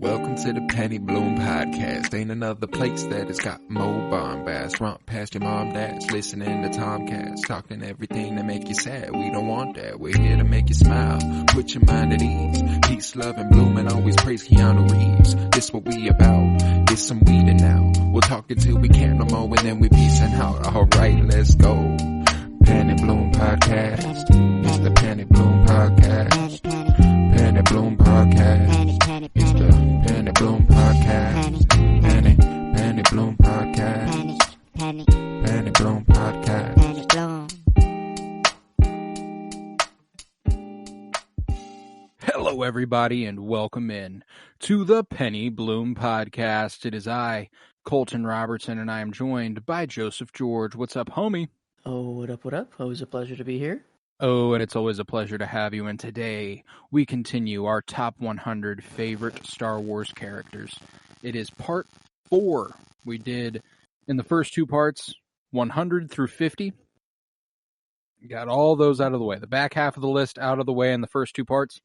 Welcome to the Penny Bloom Podcast. Ain't another place that has got more bombast. Romp past your mom, dad's listening to Tomcats, talking everything that make you sad. We don't want that. We're here to make you smile. Put your mind at ease. Peace, love, and bloom, and always praise Keanu Reeves. This what we about. This some weeding now. We'll talk until we can't no more, and then we peacing out. Alright, let's go. Penny Bloom Podcast. It's the Penny Bloom Podcast. Penny Bloom Podcast. It's the Penny Bloom Podcast. Penny Bloom Podcast. Penny Bloom Podcast. Hello, everybody, and welcome in to the Penny Bloom Podcast. It is I, Colton Robertson, and I am joined by Joseph George. What's up, homie? Oh, what up, what up? Always a pleasure to be here. Oh, and it's always a pleasure to have you. And today, we continue our top 100 favorite Star Wars characters. It is part 4. We did, in the first two parts, 100 through 50. Got all those out of the way. The back half of the list out of the way in the first two parts.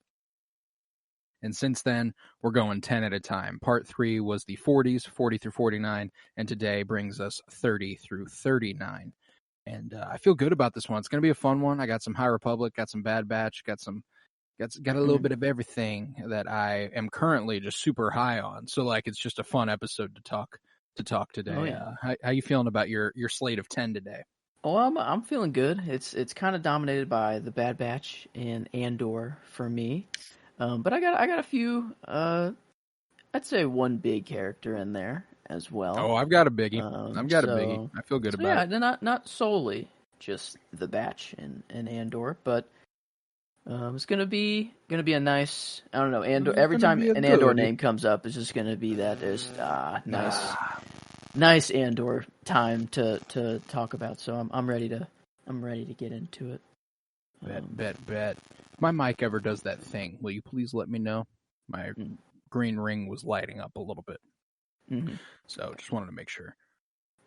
And since then, we're going 10 at a time. Part 3 was the 40s, 40 through 49, and today brings us 30 through 39. And I feel good about this one. It's going to be a fun one. I got some High Republic, got some Bad Batch, got a little bit of everything that I am currently just super high on. So like, it's just a fun episode to talk today. Oh, yeah. How you feeling about your slate of 10 today? Oh, I'm feeling good. It's kind of dominated by the Bad Batch and Andor for me. But I got a few. I'd say one big character in there as well. Oh, I've got a biggie. A biggie. I feel good about it. Yeah, not solely just the Batch and Andor, but it's gonna be a nice. I don't know. Andor. Every time an Andor name comes up, it's just gonna be that there's nice Andor time to talk about. So I'm ready to get into it. Bet. If my mic ever does that thing, will you please let me know? My green ring was lighting up a little bit. Mm-hmm. So just wanted to make sure.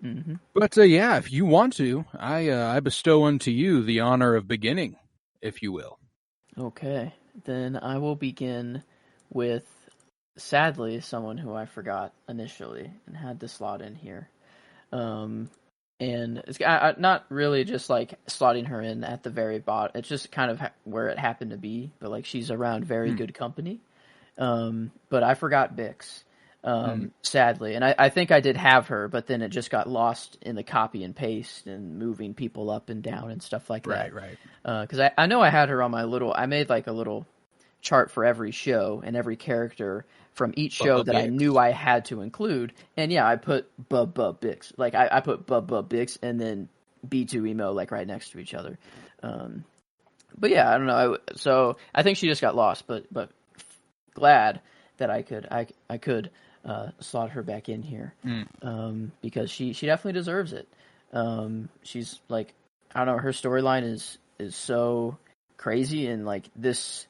Mm-hmm. But yeah, if you want to, I bestow unto you the honor of beginning, if you will. Okay. Then I will begin with, sadly, someone who I forgot initially and had to slot in here. And it's not really just like slotting her in at the very bottom. It's just kind of where it happened to be. But like, she's around very good company. But I forgot Bix, sadly. And I think I did have her, but then it just got lost in the copy and paste and moving people up and down and stuff like that. Right. Because I know I had her on I made like a little chart for every show and every character from each show that I knew I had to include. And yeah, I put Bub Bix. Like I put Bub Bix and then B2 Emo like right next to each other. But yeah, I don't know. So I think she just got lost, but glad that I could slot her back in here. Because she definitely deserves it. She's like, I don't know, her storyline is so crazy, and like this,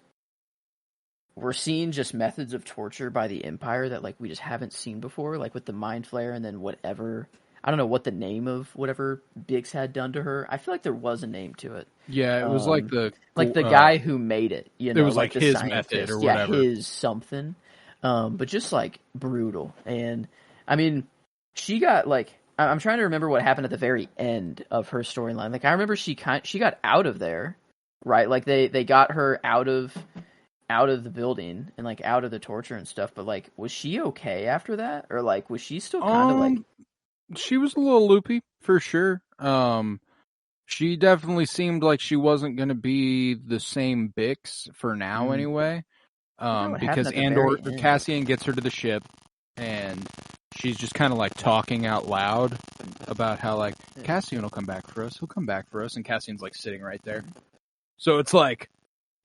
we're seeing just methods of torture by the Empire that like we just haven't seen before, like with the Mind Flayer and then whatever. I don't know what the name of whatever Biggs had done to her. I feel like there was a name to it. Yeah, it was like the guy who made it. You know, it was like the his scientist. method or whatever. Yeah, his something. But just like brutal. And I mean, she got like, I'm trying to remember what happened at the very end of her storyline. Like I remember she got out of there, right? Like they got her out of the building and like out of the torture and stuff. But like, was she okay after that, or like was she still kind of like? She was a little loopy for sure. She definitely seemed like she wasn't going to be the same Bix for now, anyway. Because Cassian gets her to the ship, and she's just kind of like talking out loud about how like Cassian will come back for us. He'll come back for us, and Cassian's like sitting right there. So it's like,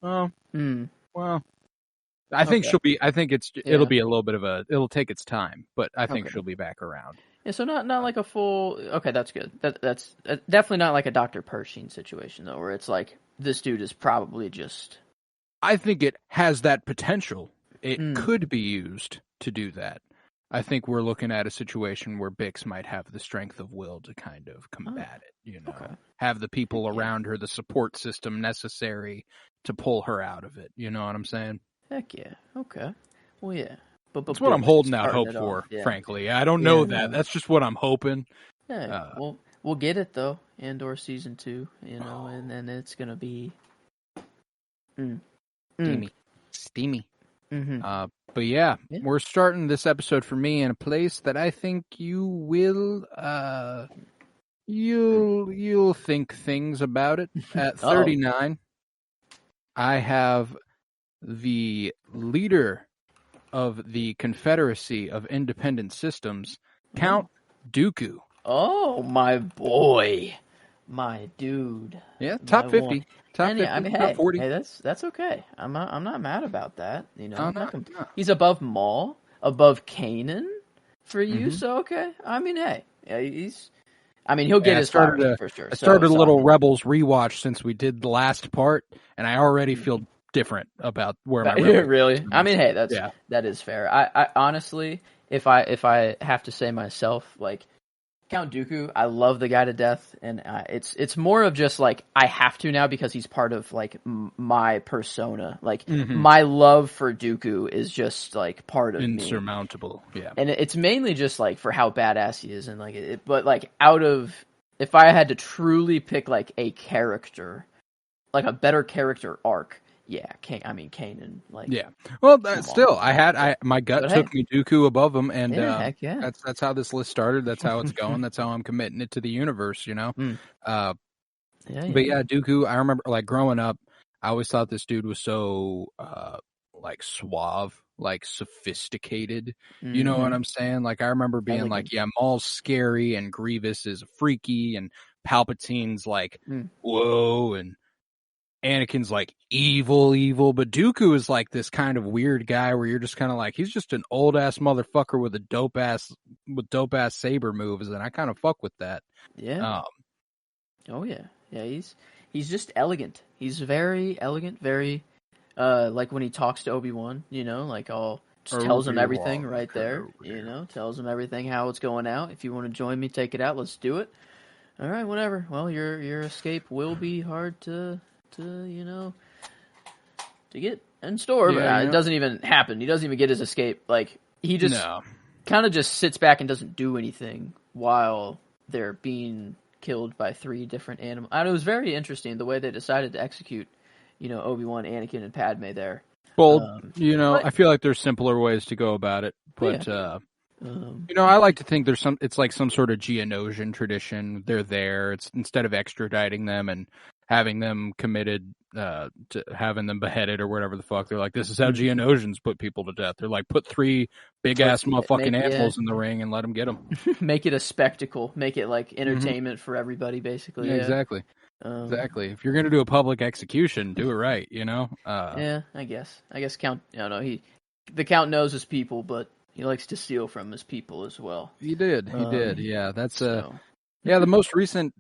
well, I think she'll be. I think it'll be a little bit of it'll take its time, but I think she'll be back around. Yeah, so not like a full. Okay, that's good. That's definitely not like a Dr. Pershing situation though, where it's like this dude is probably just. I think it has that potential. It could be used to do that. I think we're looking at a situation where Bix might have the strength of will to kind of combat it, have the people around her, the support system necessary to pull her out of it. You know what I'm saying? Heck yeah. Okay. Well, yeah. That's what I'm holding out hope starting it for, off. Yeah. frankly. I don't know that. no. That's just what I'm hoping. Yeah, we'll get it though. Andor season 2, and then it's gonna be Steamy. Mm-hmm. But yeah, we're starting this episode for me in a place that I think you will you'll think things about it. At 39, I have the leader of the Confederacy of Independent Systems, Count Dooku. Oh, my boy. My dude. Yeah, top 50. One. Top 50, I mean, top 40. Hey, that's okay. I'm not mad about that. I'm not. He's above Maul, above Kanan for you, so okay. I mean, hey, he'll get his flowers for sure. I started a little Rebels rewatch since we did the last part, and I already feel different about where my Rebels really. I mean, hey, that is fair. I honestly, if I have to say myself, like, Count Dooku, I love the guy to death, and it's more of just like I have to now because he's part of like my persona. Like my love for Dooku is just like part of insurmountable. me. Yeah, and it's mainly just like for how badass he is, and like but like if I had to truly pick like a character, like a better character arc. Yeah, Kanan. Like, yeah. Well, still, my gut took me Dooku above him, and heck yeah. that's how this list started. That's how it's going. That's how I'm committing it to the universe. But yeah, Dooku. I remember like growing up, I always thought this dude was so like suave, like sophisticated. You know what I'm saying? Like I remember being like, yeah, Maul's scary and Grievous is freaky and Palpatine's like, whoa, and Anakin's like evil, but Dooku is like this kind of weird guy where you're just kind of like, he's just an old ass motherfucker with dope ass saber moves, and I kind of fuck with that. Yeah. He's just elegant. He's very elegant, very like when he talks to Obi-Wan, like tells him everything right there. Tells him everything how it's going out. If you want to join me, take it out. Let's do it. All right, whatever. Well, your escape will be hard to get in store, but it doesn't even happen. He doesn't even get his escape. Like he just kind of just sits back and doesn't do anything while they're being killed by 3 different animals. And it was very interesting the way they decided to execute, Obi-Wan, Anakin, and Padme there. Bold, I feel like there's simpler ways to go about it, but I like to think it's like some sort of Geonosian tradition. They're there. It's instead of extraditing them and having them committed to having them beheaded or whatever the fuck. They're like, this is how Geonosians put people to death. They're like, put 3 big-ass motherfucking animals in the ring and let them get them. Make it a spectacle. Make it like entertainment for everybody, basically. Yeah, exactly. Exactly. If you're going to do a public execution, do it right, yeah, I guess. Count, the Count knows his people, but he likes to steal from his people as well. He did. Yeah, that's the most recent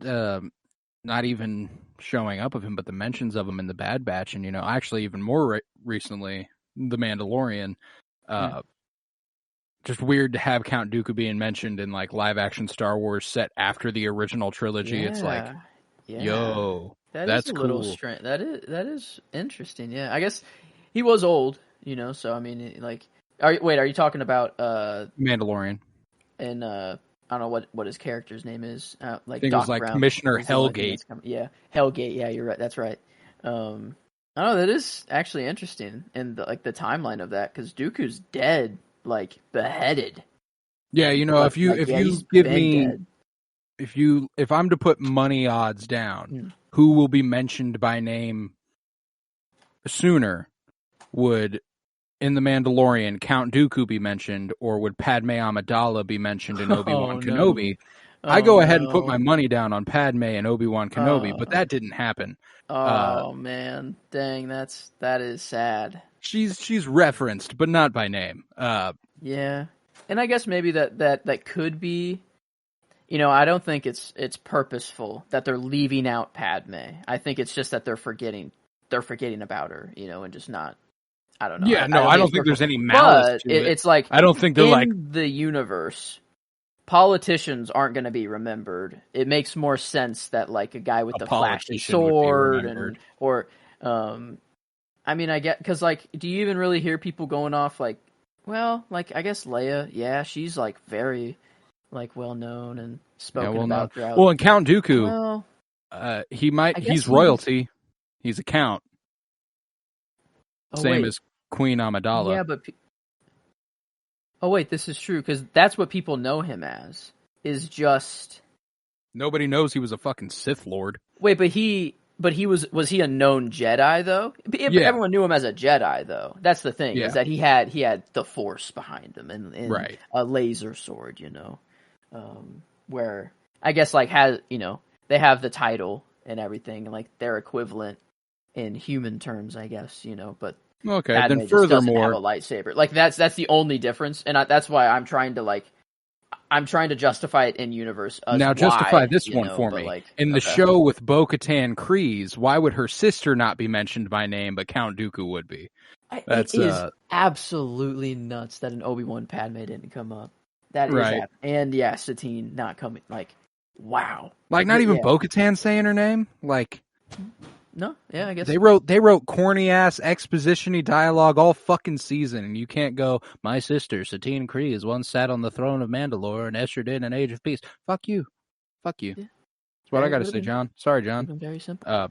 not even showing up of him, but the mentions of him in the Bad Batch, and actually even more recently, the Mandalorian. Just weird to have Count Dooku being mentioned in like live action Star Wars set after the original trilogy. It's like, yo, that's cool. Little strange. That is interesting. Yeah, I guess he was old, So I mean, like, are you talking about Mandalorian? And I don't know what his character's name is. Like I think Doc it was like Brown. Commissioner Hellgate. Yeah, Hellgate. Yeah, you're right. That's right. I don't know. That is actually interesting, and the timeline of that, because Dooku's dead, like beheaded. Yeah, if you give me, dead. If I'm to put money odds down, who will be mentioned by name sooner? Would in The Mandalorian Count Dooku be mentioned, or would Padme Amidala be mentioned in Obi-Wan Kenobi? I go ahead and put my money down on Padme and Obi-Wan Kenobi, but that didn't happen. Man, dang, that is sad. She's referenced, but not by name. Yeah, and I guess maybe that could be. I don't think it's purposeful that they're leaving out Padme. I think it's just that they're forgetting about her, and just not. I don't know. Yeah, I don't think there's any malice to it. It's like I don't think they're like the universe. Politicians aren't going to be remembered. It makes more sense that like a guy with the flashy sword I mean, I get because like, do you even really hear people going off like Well, like I guess Leia, yeah, she's like very like well known and spoken well known. about throughout. Well, and Count Dooku, Well, he's royalty. He's a count. Oh, Same wait. as Queen Amidala. Yeah, but oh wait, this is true because that's what people know him as. Is just nobody knows he was a fucking Sith Lord. Wait, but he was he a known Jedi though? Yeah. Everyone knew him as a Jedi though. That's the thing is that he had the Force behind him and right. a laser sword, where I guess like they have the title and everything, and like they're equivalent in human terms, I guess, but okay. Padme Then furthermore, doesn't have a lightsaber. Like that's the only difference, and that's why I'm trying to justify it in universe. Now justify this one for me. Like, in the show with Bo-Katan Kryze, why would her sister not be mentioned by name, but Count Dooku would be? It is absolutely nuts that an Obi-Wan Padme didn't come up. That is and Satine not coming. Like, wow. Like not even Bo-Katan saying her name. Like, no, yeah, I guess they wrote corny ass exposition-y dialogue all fucking season, and you can't go. My sister Satine Kryze once sat on the throne of Mandalore and ushered in an age of peace. Fuck you. Yeah. That's what I got to say, John. Sorry, John. Very simple.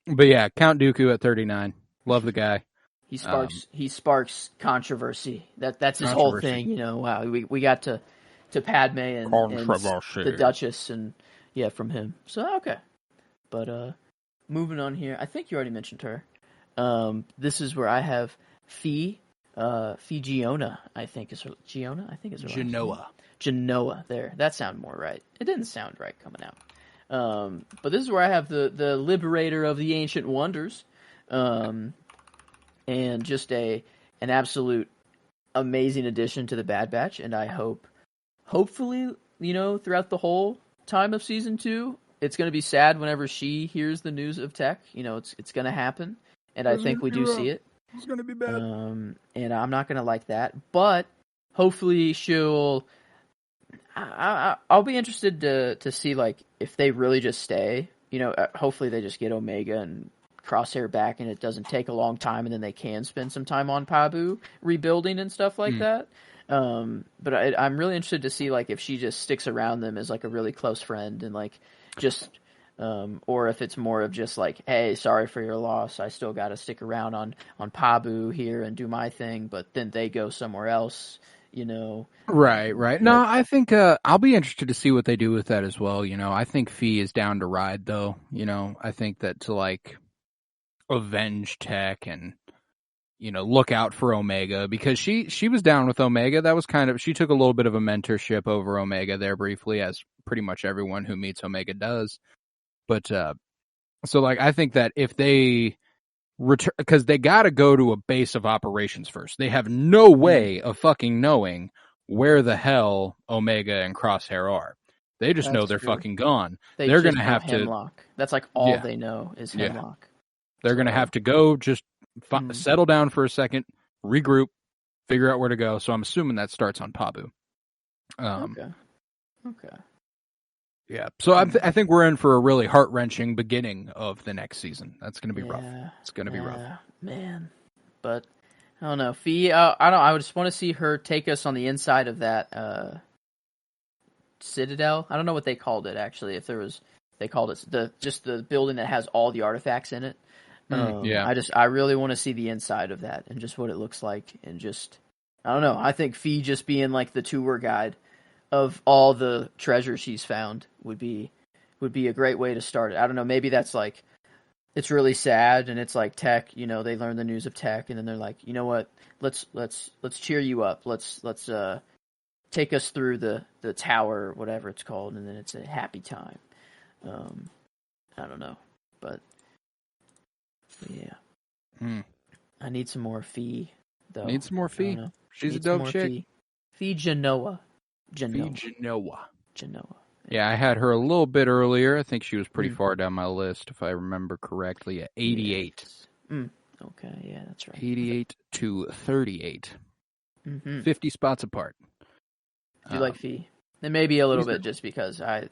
But yeah, Count Dooku at 39. Love the guy. He sparks controversy. That's his whole thing. Wow, we got to Padme and the Duchess and from him. So okay, but moving on here, I think you already mentioned her. This is where I have Figiona. I think is her Giona. I think is her Genoa. Genoa. There, that sounded more right. It didn't sound right coming out. But this is where I have the liberator of the ancient wonders, and just an absolute amazing addition to the Bad Batch. And I hopefully, throughout the whole time of season 2. It's going to be sad whenever she hears the news of Tech. It's going to happen, and I think we do see it. It's going to be bad. And I'm not going to like that, but hopefully she'll. I'll be interested to see like if they really just stay. Hopefully they just get Omega and Crosshair back, and it doesn't take a long time, and then they can spend some time on Pabu rebuilding and stuff like that. But I'm really interested to see like if she just sticks around them as like a really close friend and like. Just, or if it's more of just like, hey, sorry for your loss. I still got to stick around on Pabu here and do my thing, but then they go somewhere else, Right. No, I think I'll be interested to see what they do with that as well. I think Fee is down to ride though. I think that to like avenge Tech and look out for Omega because she was down with Omega. That was she took a little bit of a mentorship over Omega there briefly, as pretty much everyone who meets Omega does. But so like I think that if they return, because they got to go to a base of operations first. They have no way of fucking knowing where the hell Omega and Crosshair are. They just know they're fucking gone. They're gonna have to Hemlock. That's like all they know is Hemlock. They're gonna have to go just settle down for a second, regroup, figure out where to go. So I'm assuming that starts on Pabu. Okay. Yeah. So I think we're in for a really heart-wrenching beginning of the next season. That's going to be rough. It's going to be rough. Man. But I don't know. Fee, I don't know. I just want to see her take us on the inside of that Citadel. I don't know what they called it actually. They called it the building that has all the artifacts in it. I really want to see the inside of that and just what it looks like and just I don't know. I think Fee just being like the tour guide of all the treasure she's found would be a great way to start it. I don't know. Maybe that's like it's really sad and it's like Tech. They learn the news of Tech and then they're like, you know what? Let's cheer you up. Let's take us through the tower or whatever it's called, and then it's a happy time. I don't know, but. Yeah. I need some more Fee, though. Need some more Fee? She's a dope chick. Fee Genoa. Genoa. Yeah, I had her a little bit earlier. I think she was pretty far down my list, if I remember correctly, at 88. Okay, yeah, that's right. 88 to 38. 50 spots apart. Do you like Fee? And maybe a little bit just because I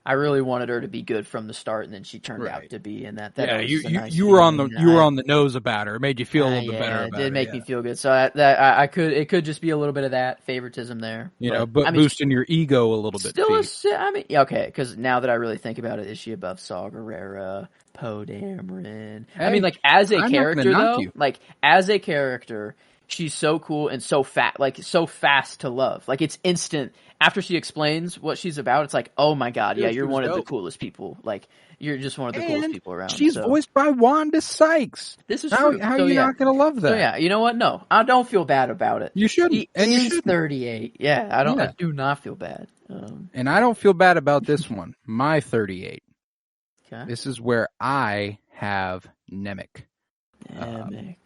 I really wanted her to be good from the start, and then she turned Right. out to be. And that Yeah, was a nice you were on feeling. you were on the nose about her. It made you feel a little bit better It about did her. make me feel good. So it could just be a little bit of that favoritism there. But I mean, boosting your ego a little bit. Okay, because now that I really think about it, is she above Saw Gerrera, Poe Dameron? I mean, like as a character though, like as a character, she's so cool and so so fast to love. Like it's instant after she explains what she's about. It's like, oh my god, yeah, you're one of the coolest people. Like you're just one of the coolest people around. She's voiced by Wanda Sykes. This is true. How are you not gonna love that? So yeah, you know what? No, I don't feel bad about it. You shouldn't. He's 38. Yeah, I don't. Yeah. I do not feel bad. And I don't feel bad about this one. My 38. Okay. This is where I have Nemik. Nemik.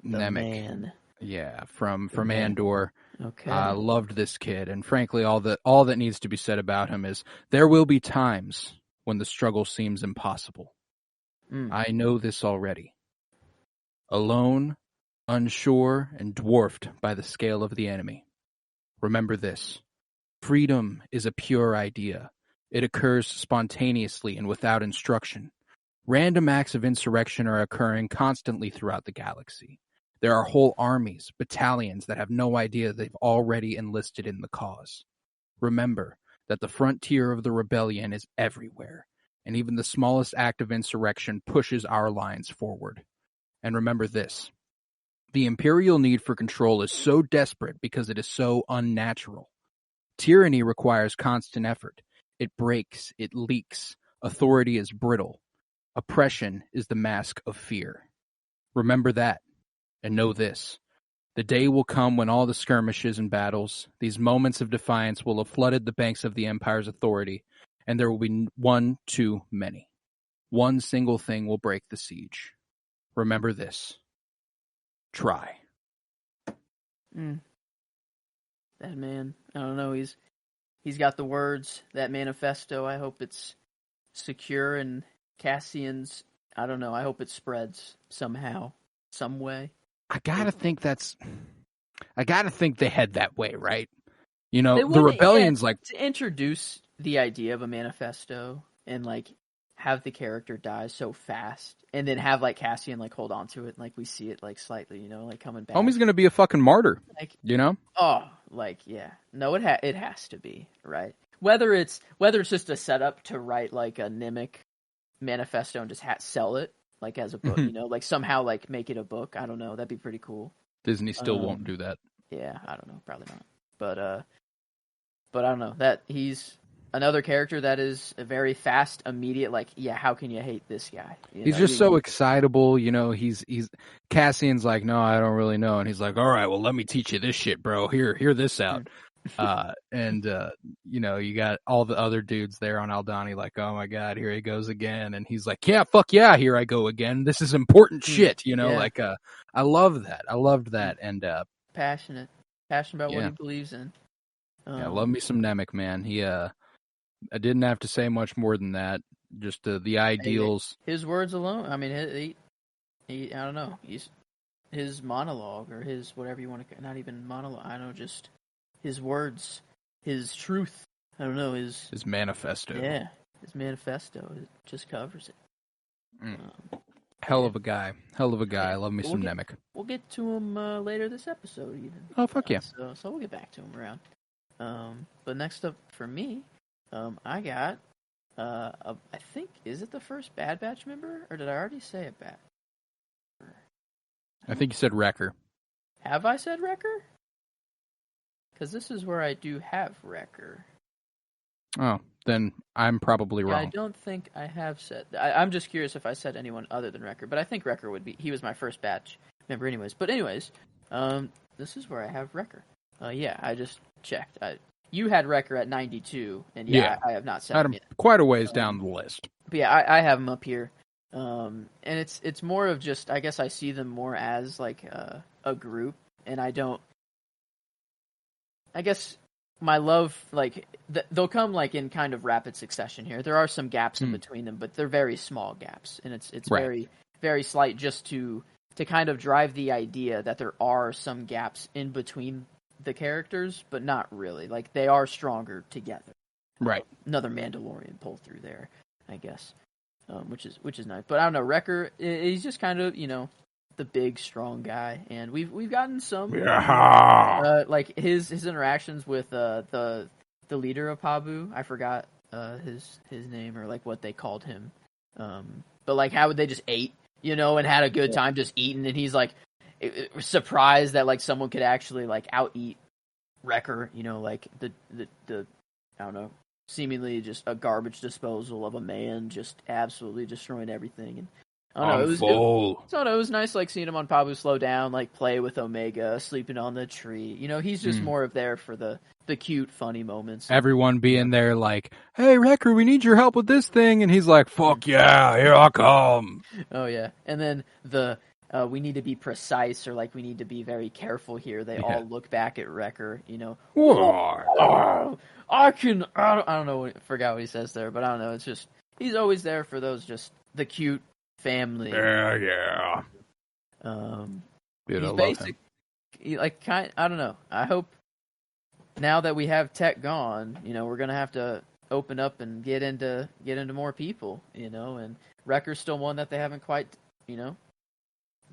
Man. Yeah, from Andor. Okay. I loved this kid, and frankly, all that needs to be said about him is there will be times when the struggle seems impossible. I know this already. Alone, unsure, and dwarfed by the scale of the enemy. Remember this. Freedom is a pure idea. It occurs spontaneously and without instruction. Random acts of insurrection are occurring constantly throughout the galaxy. There are whole armies, battalions that have no idea they've already enlisted in the cause. Remember that the frontier of the rebellion is everywhere, and even the smallest act of insurrection pushes our lines forward. And remember this. The Imperial need for control is so desperate because it is so unnatural. Tyranny requires constant effort. It breaks, it leaks. Authority is brittle. Oppression is the mask of fear. Remember that, and know this. The day will come when all the skirmishes and battles, these moments of defiance, will have flooded the banks of the Empire's authority, and there will be one too many. One single thing will break the siege. Remember this. Try. That man, I don't know, he's got the words, that manifesto. I hope it's secure, and Cassian's, I don't know, I hope it spreads somehow, some way. I gotta think they head that way, right? You know, the rebellion's like to introduce the idea of a manifesto and like have the character die so fast, and then have like Cassian like hold on to it, and like we see it like slightly, you know, like coming back. Homie's gonna be a fucking martyr, like, you know? Oh, like yeah, no, it has to be, right? Whether it's just a setup to write like a Nemik manifesto and just sell it like as a book, you know, like somehow like make it a book. I don't know, that'd be pretty cool. Disney still won't do that. Yeah, I don't know, probably not. But I don't know, that he's another character that is a very fast, immediate, like, yeah, how can you hate this guy? He's just so excitable, you know, he's Cassian's like, no, I don't really know. And he's like, all right, well, let me teach you this shit, bro. Hear this out. You know, you got all the other dudes there on Aldhani like, oh my God, here he goes again. And he's like, yeah, fuck yeah, here I go again. This is important shit, you know, like, I love that. I loved that. And, passionate about what he believes in. Yeah, love me some Nemik, man. I didn't have to say much more than that. Just the ideals. His words alone. I mean, he I don't know. His monologue, or his whatever you want to. Not even monologue. I don't know. Just his words, his truth. I don't know, his manifesto. Yeah, his manifesto. It just covers it. Hell of a guy. Yeah. Love me some Nemik. We'll get to him later this episode, even. Oh fuck yeah! So we'll get back to him around. But next up for me, I got, I think, is it the first Bad Batch member, or did I already say it back? I think you said Wrecker. Have I said Wrecker? Because this is where I do have Wrecker. Oh, then I'm probably wrong. I don't think I have said. I'm just curious if I said anyone other than Wrecker, but I think Wrecker would be. He was my first Batch member, anyways. But anyways, this is where I have Wrecker. Yeah, I just checked. You had Wrecker at 92, and I have not set him yet. Quite a ways down the list. But yeah, I have him up here. And it's more of just, I guess I see them more as like a group, and I don't. I guess my love, like they'll come like in kind of rapid succession here. There are some gaps in between them, but they're very small gaps, and it's right. very, very slight, just to kind of drive the idea that there are some gaps in between the characters, but not really. Like, they are stronger together. Right. Another Mandalorian pull through there, I guess, which is nice. But I don't know, Wrecker, he's just kind of, the big strong guy, and we've gotten some like his interactions with the leader of Pabu. I forgot his name, or like what they called him. But like how they just ate, and had a good time just eating, and he's like surprised that like someone could actually like out eat Wrecker, like the I don't know, seemingly just a garbage disposal of a man just absolutely destroying everything. And I don't know, it was nice like seeing him on Pabu slow down, like play with Omega, sleeping on the tree. He's just more of there for the cute, funny moments. Everyone being there like, hey, Wrecker, we need your help with this thing. And he's like, fuck yeah, here I come. Oh, yeah. And then we need to be precise, or like we need to be very careful here. They all look back at Wrecker, I don't know, forgot what he says there, but I don't know. It's just, he's always there for those, just the cute family. Yeah. He's basic. I don't know. I hope now that we have Tech gone, we're gonna have to open up and get into more people, and Wrecker's still one that they haven't quite,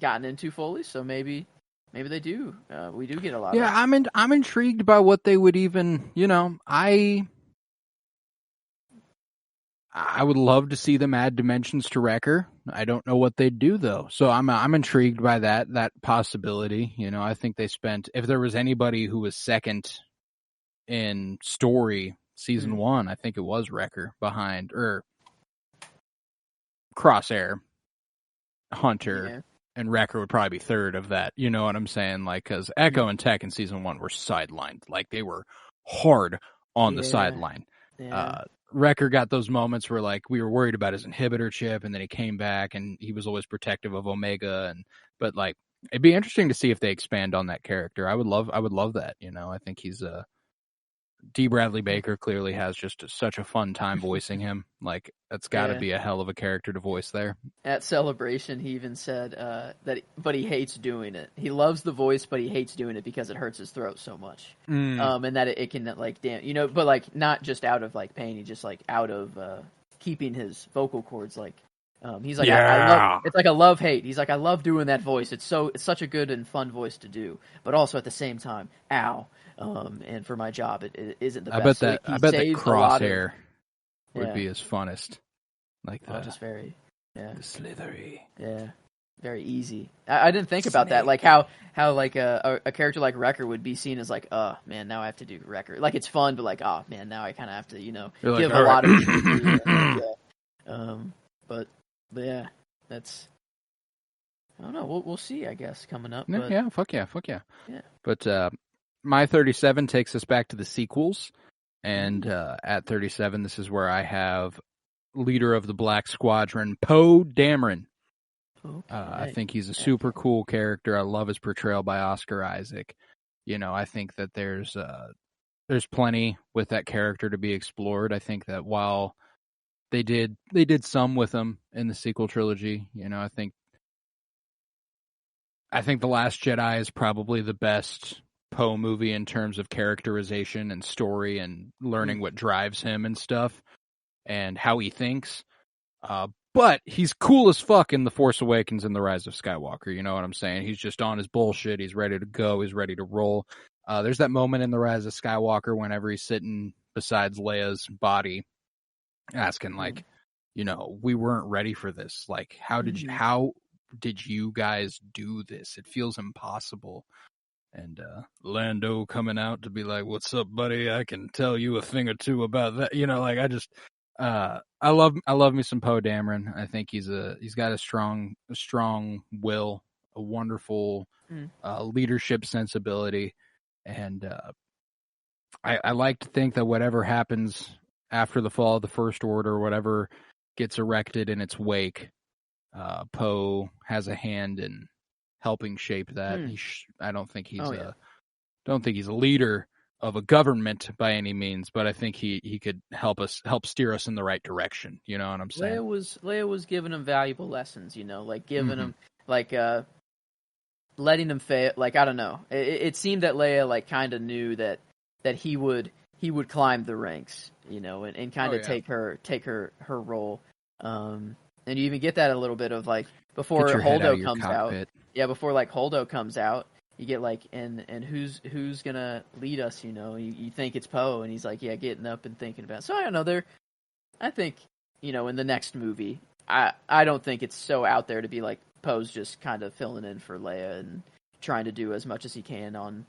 gotten into fully. So maybe they do. We do get a lot. Yeah, I'm intrigued by what they would even, I would love to see them add dimensions to Wrecker. I don't know what they'd do though. So I'm intrigued by that possibility. I think they spent, if there was anybody who was second in story season 1, I think it was Wrecker behind, or Crosshair, Hunter, and Wrecker would probably be third of that. You know what I'm saying? Like, because Echo and Tech in season 1 were sidelined. Like, they were hard on the sideline. Yeah. Wrecker got those moments where, like, we were worried about his inhibitor chip, and then he came back, and he was always protective of Omega. But like, it'd be interesting to see if they expand on that character. I would love that. I think he's D. Bradley Baker clearly has just such a fun time voicing him. Like, that's got to be a hell of a character to voice there. At Celebration, he even said but he hates doing it. He loves the voice, but he hates doing it because it hurts his throat so much. And that it can like but like not just out of like pain, he just like out of keeping his vocal cords like. He's like, it's like a love-hate. He's like, I love doing that voice. It's such a good and fun voice to do, but also at the same time, ow. And for my job, it isn't the best. I bet that Crosshair would be his funnest. Like that. Just very, the slithery. Yeah, very easy. I didn't think about that. Like how like a character like Wrecker would be seen as like, oh man, now I have to do Wrecker. Like it's fun, but like, oh man, now I kind of have to, give a lot of. But yeah, that's. I don't know. We'll see. I guess coming up. But... Yeah, fuck yeah. But my 37 takes us back to the sequels, and at 37, this is where I have leader of the Black Squadron, Poe Dameron. Okay. I think he's a super cool character. I love his portrayal by Oscar Isaac. I think that there's plenty with that character to be explored. I think that while they did some with him in the sequel trilogy, I think The Last Jedi is probably the best Poe movie in terms of characterization and story and learning what drives him and stuff and how he thinks. But he's cool as fuck in The Force Awakens and The Rise of Skywalker. You know what I'm saying? He's just on his bullshit. He's ready to go. He's ready to roll. There's that moment in The Rise of Skywalker whenever he's sitting beside Leia's body asking like, we weren't ready for this. Like, how did you guys do this? It feels impossible. And Lando coming out to be like, what's up, buddy? I can tell you a thing or two about that. I just I love me some Poe Dameron. I think he's got a strong will, a wonderful leadership sensibility, and I like to think that whatever happens after the fall of the First Order, whatever gets erected in its wake, Poe has a hand in helping shape that. I don't think he's a leader of a government by any means, but I think he could help steer us in the right direction. You know what I'm saying? Leia was giving him valuable lessons, like giving him like letting him fail. Like I don't know. It seemed that Leia like kind of knew that he would he would climb the ranks, and kind of take her role. And you even get that a little bit of like before Holdo comes out. Yeah, before like Holdo comes out, you get like and who's gonna lead us? You think it's Poe, and he's like, yeah, getting up and thinking about it. So I don't know. I think in the next movie, I don't think it's so out there to be like Poe's just kind of filling in for Leia and trying to do as much as he can on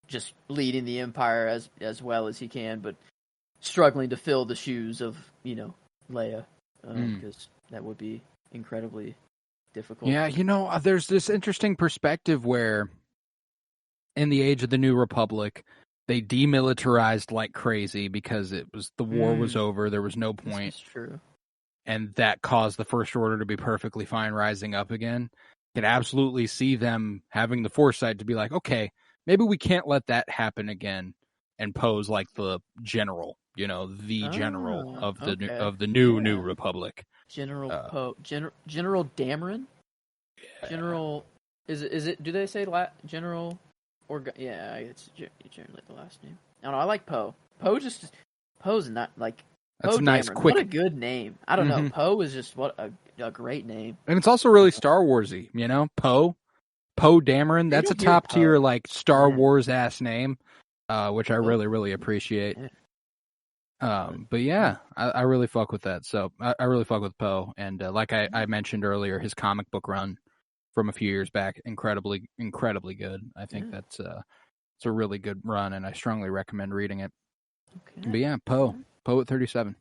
just leading the Empire as well as he can, but struggling to fill the shoes of Leia, because that would be incredibly difficult. Yeah, there's this interesting perspective where in the age of the New Republic, they demilitarized like crazy because the war was over. There was no point. This is true. And that caused the First Order to be perfectly fine rising up again. Could absolutely see them having the foresight to be like, okay, maybe we can't let that happen again, and Poe's like the general, general of the New Republic. General Poe, General Dameron. Yeah. General, is it? Do they say General? Or yeah, it's generally the last name. I don't know. I like Poe. Poe's not like. That's Poe a nice, Dameron. quick. What a good name. I don't know. Poe is just what a great name. And it's also really Star Warsy, Poe Dameron. That's a top tier like Star Wars ass name, which I really, really appreciate. But yeah, I really fuck with that. So I really fuck with Poe, and like I mentioned earlier, his comic book run from a few years back, incredibly good. I think it's a really good run, and I strongly recommend reading it. Okay. But yeah, Poe at 37.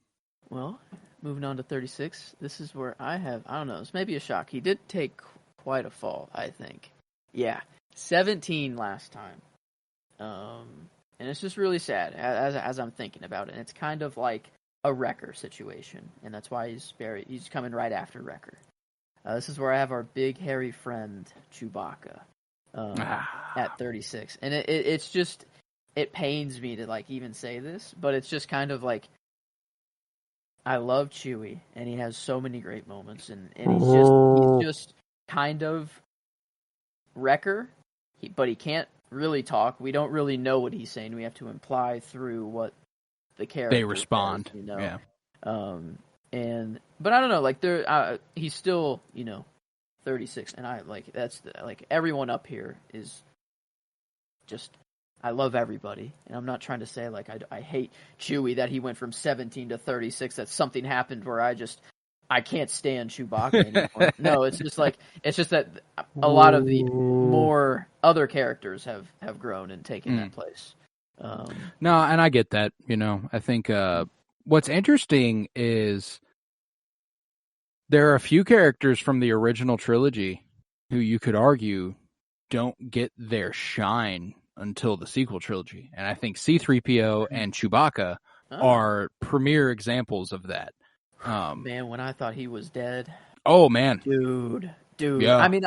Well, moving on to 36. This is where I don't know, it's maybe a shock. He did take quite a fall, I think. Yeah, 17 last time. And it's just really sad as I'm thinking about it. And it's kind of like a Wrecker situation, and that's why he's coming right after Wrecker. This is where I have our big hairy friend Chewbacca at 36, and it's just, it pains me to like even say this, but it's just kind of like, I love Chewie, and he has so many great moments, and he's just kind of Wrecker, but he can't really talk. We don't really know what he's saying. We have to imply through what the character they respond. Says, Yeah. But I don't know. Like he's still 36, and I like everyone up here is just. I love everybody, and I'm not trying to say like I hate Chewie that he went from 17 to 36. That something happened where I can't stand Chewbacca anymore. No, it's just that a lot of the more other characters have grown and taken that place. No, and I get that. I think what's interesting is there are a few characters from the original trilogy who you could argue don't get their shine until the sequel trilogy. And I think C-3PO and Chewbacca are premier examples of that. Man, when I thought he was dead. Oh, man. Dude. Yeah. I mean,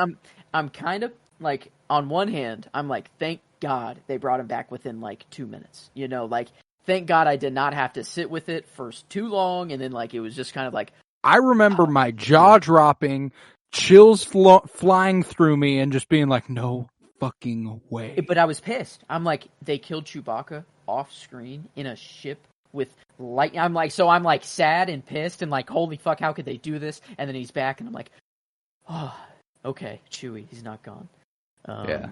I'm kind of like, on one hand, I'm like, thank God they brought him back within like 2 minutes. Like, thank God I did not have to sit with it for too long. And then like, it was just kind of like. I remember my jaw dropping, chills flying through me, and just being like, no fucking way. But I was pissed. I'm like, they killed Chewbacca off screen in a ship with light. I'm like sad and pissed and like, holy fuck, how could they do this? And then he's back, and I'm like, oh, okay, Chewie, he's not gone. Yeah.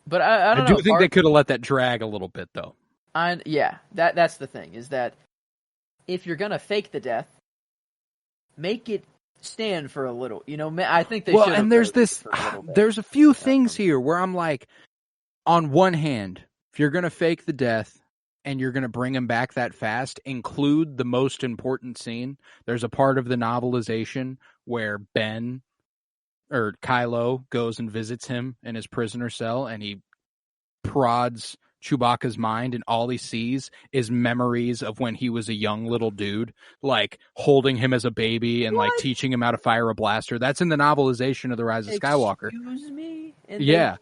But I don't know. I do think they could have let that drag a little bit, though. That's the thing, is that if you're gonna fake the death, make it stand for a little, I think they should. Well, and there's a few things here where I'm like, on one hand, if you're going to fake the death and you're going to bring him back that fast, include the most important scene. There's a part of the novelization where Kylo goes and visits him in his prisoner cell, and he prods Chewbacca's mind, and all he sees is memories of when he was a young little dude, like holding him as a baby and like teaching him how to fire a blaster. That's in the novelization of The Rise of Skywalker. Excuse me? Yeah.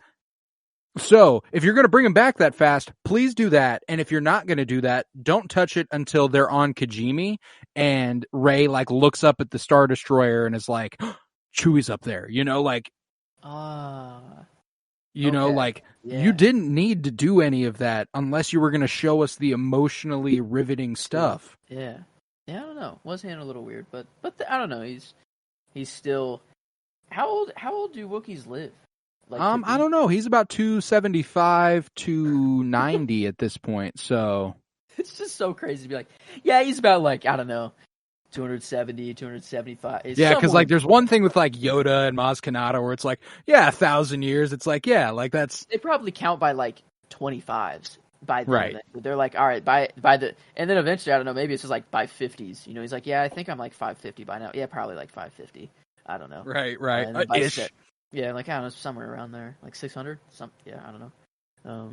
So if you're going to bring him back that fast, please do that. And if you're not going to do that, don't touch it until they're on Kijimi and Rey like looks up at the Star Destroyer and is like, Chewie's up there, like. You know, like, you didn't need to do any of that unless you were going to show us the emotionally riveting stuff. Yeah. Yeah, I don't know. Was handled a little weird, but I don't know. He's still... How old do Wookiees live? Like, I don't know. He's about 275 to 90 at this point, so... It's just so crazy to be like, yeah, he's about, like, I don't know, 270, 275. Yeah, because, like, there's one thing with, like, Yoda and Maz Kanata where it's like, yeah, 1,000 years. It's like, yeah, like, that's... They probably count by, like, 25s. By the right. They're like, all right, by the... And then eventually, I don't know, maybe it's just, like, by 50s. You know, he's like, yeah, I think I'm, like, 550 by now. Yeah, probably, like, 550. I don't know. Right. Ish. Yeah, like, I don't know, somewhere around there. Like, 600? Yeah, I don't know.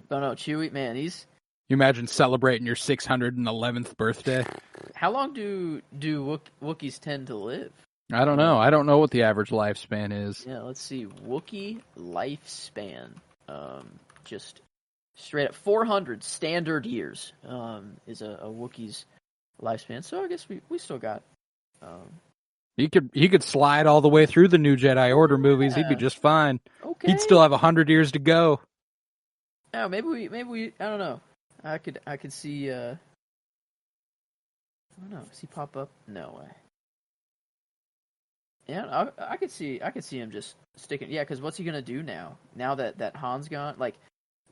But no, Chewie, man, he's... You imagine celebrating your 611th birthday? How long do Wookiees tend to live? I don't know. I don't know what the average lifespan is. Yeah, let's see. Wookiee lifespan. Just straight up 400 standard years is a Wookiee's lifespan. So I guess we still got... He could slide all the way through the new Jedi Order movies. He'd be just fine. Okay. He'd still have 100 years to go. No, maybe we I don't know. I could see I don't know. Does he pop up? No way. Yeah, I could see him just sticking. Yeah, because what's he gonna do now? Now that Han's gone, like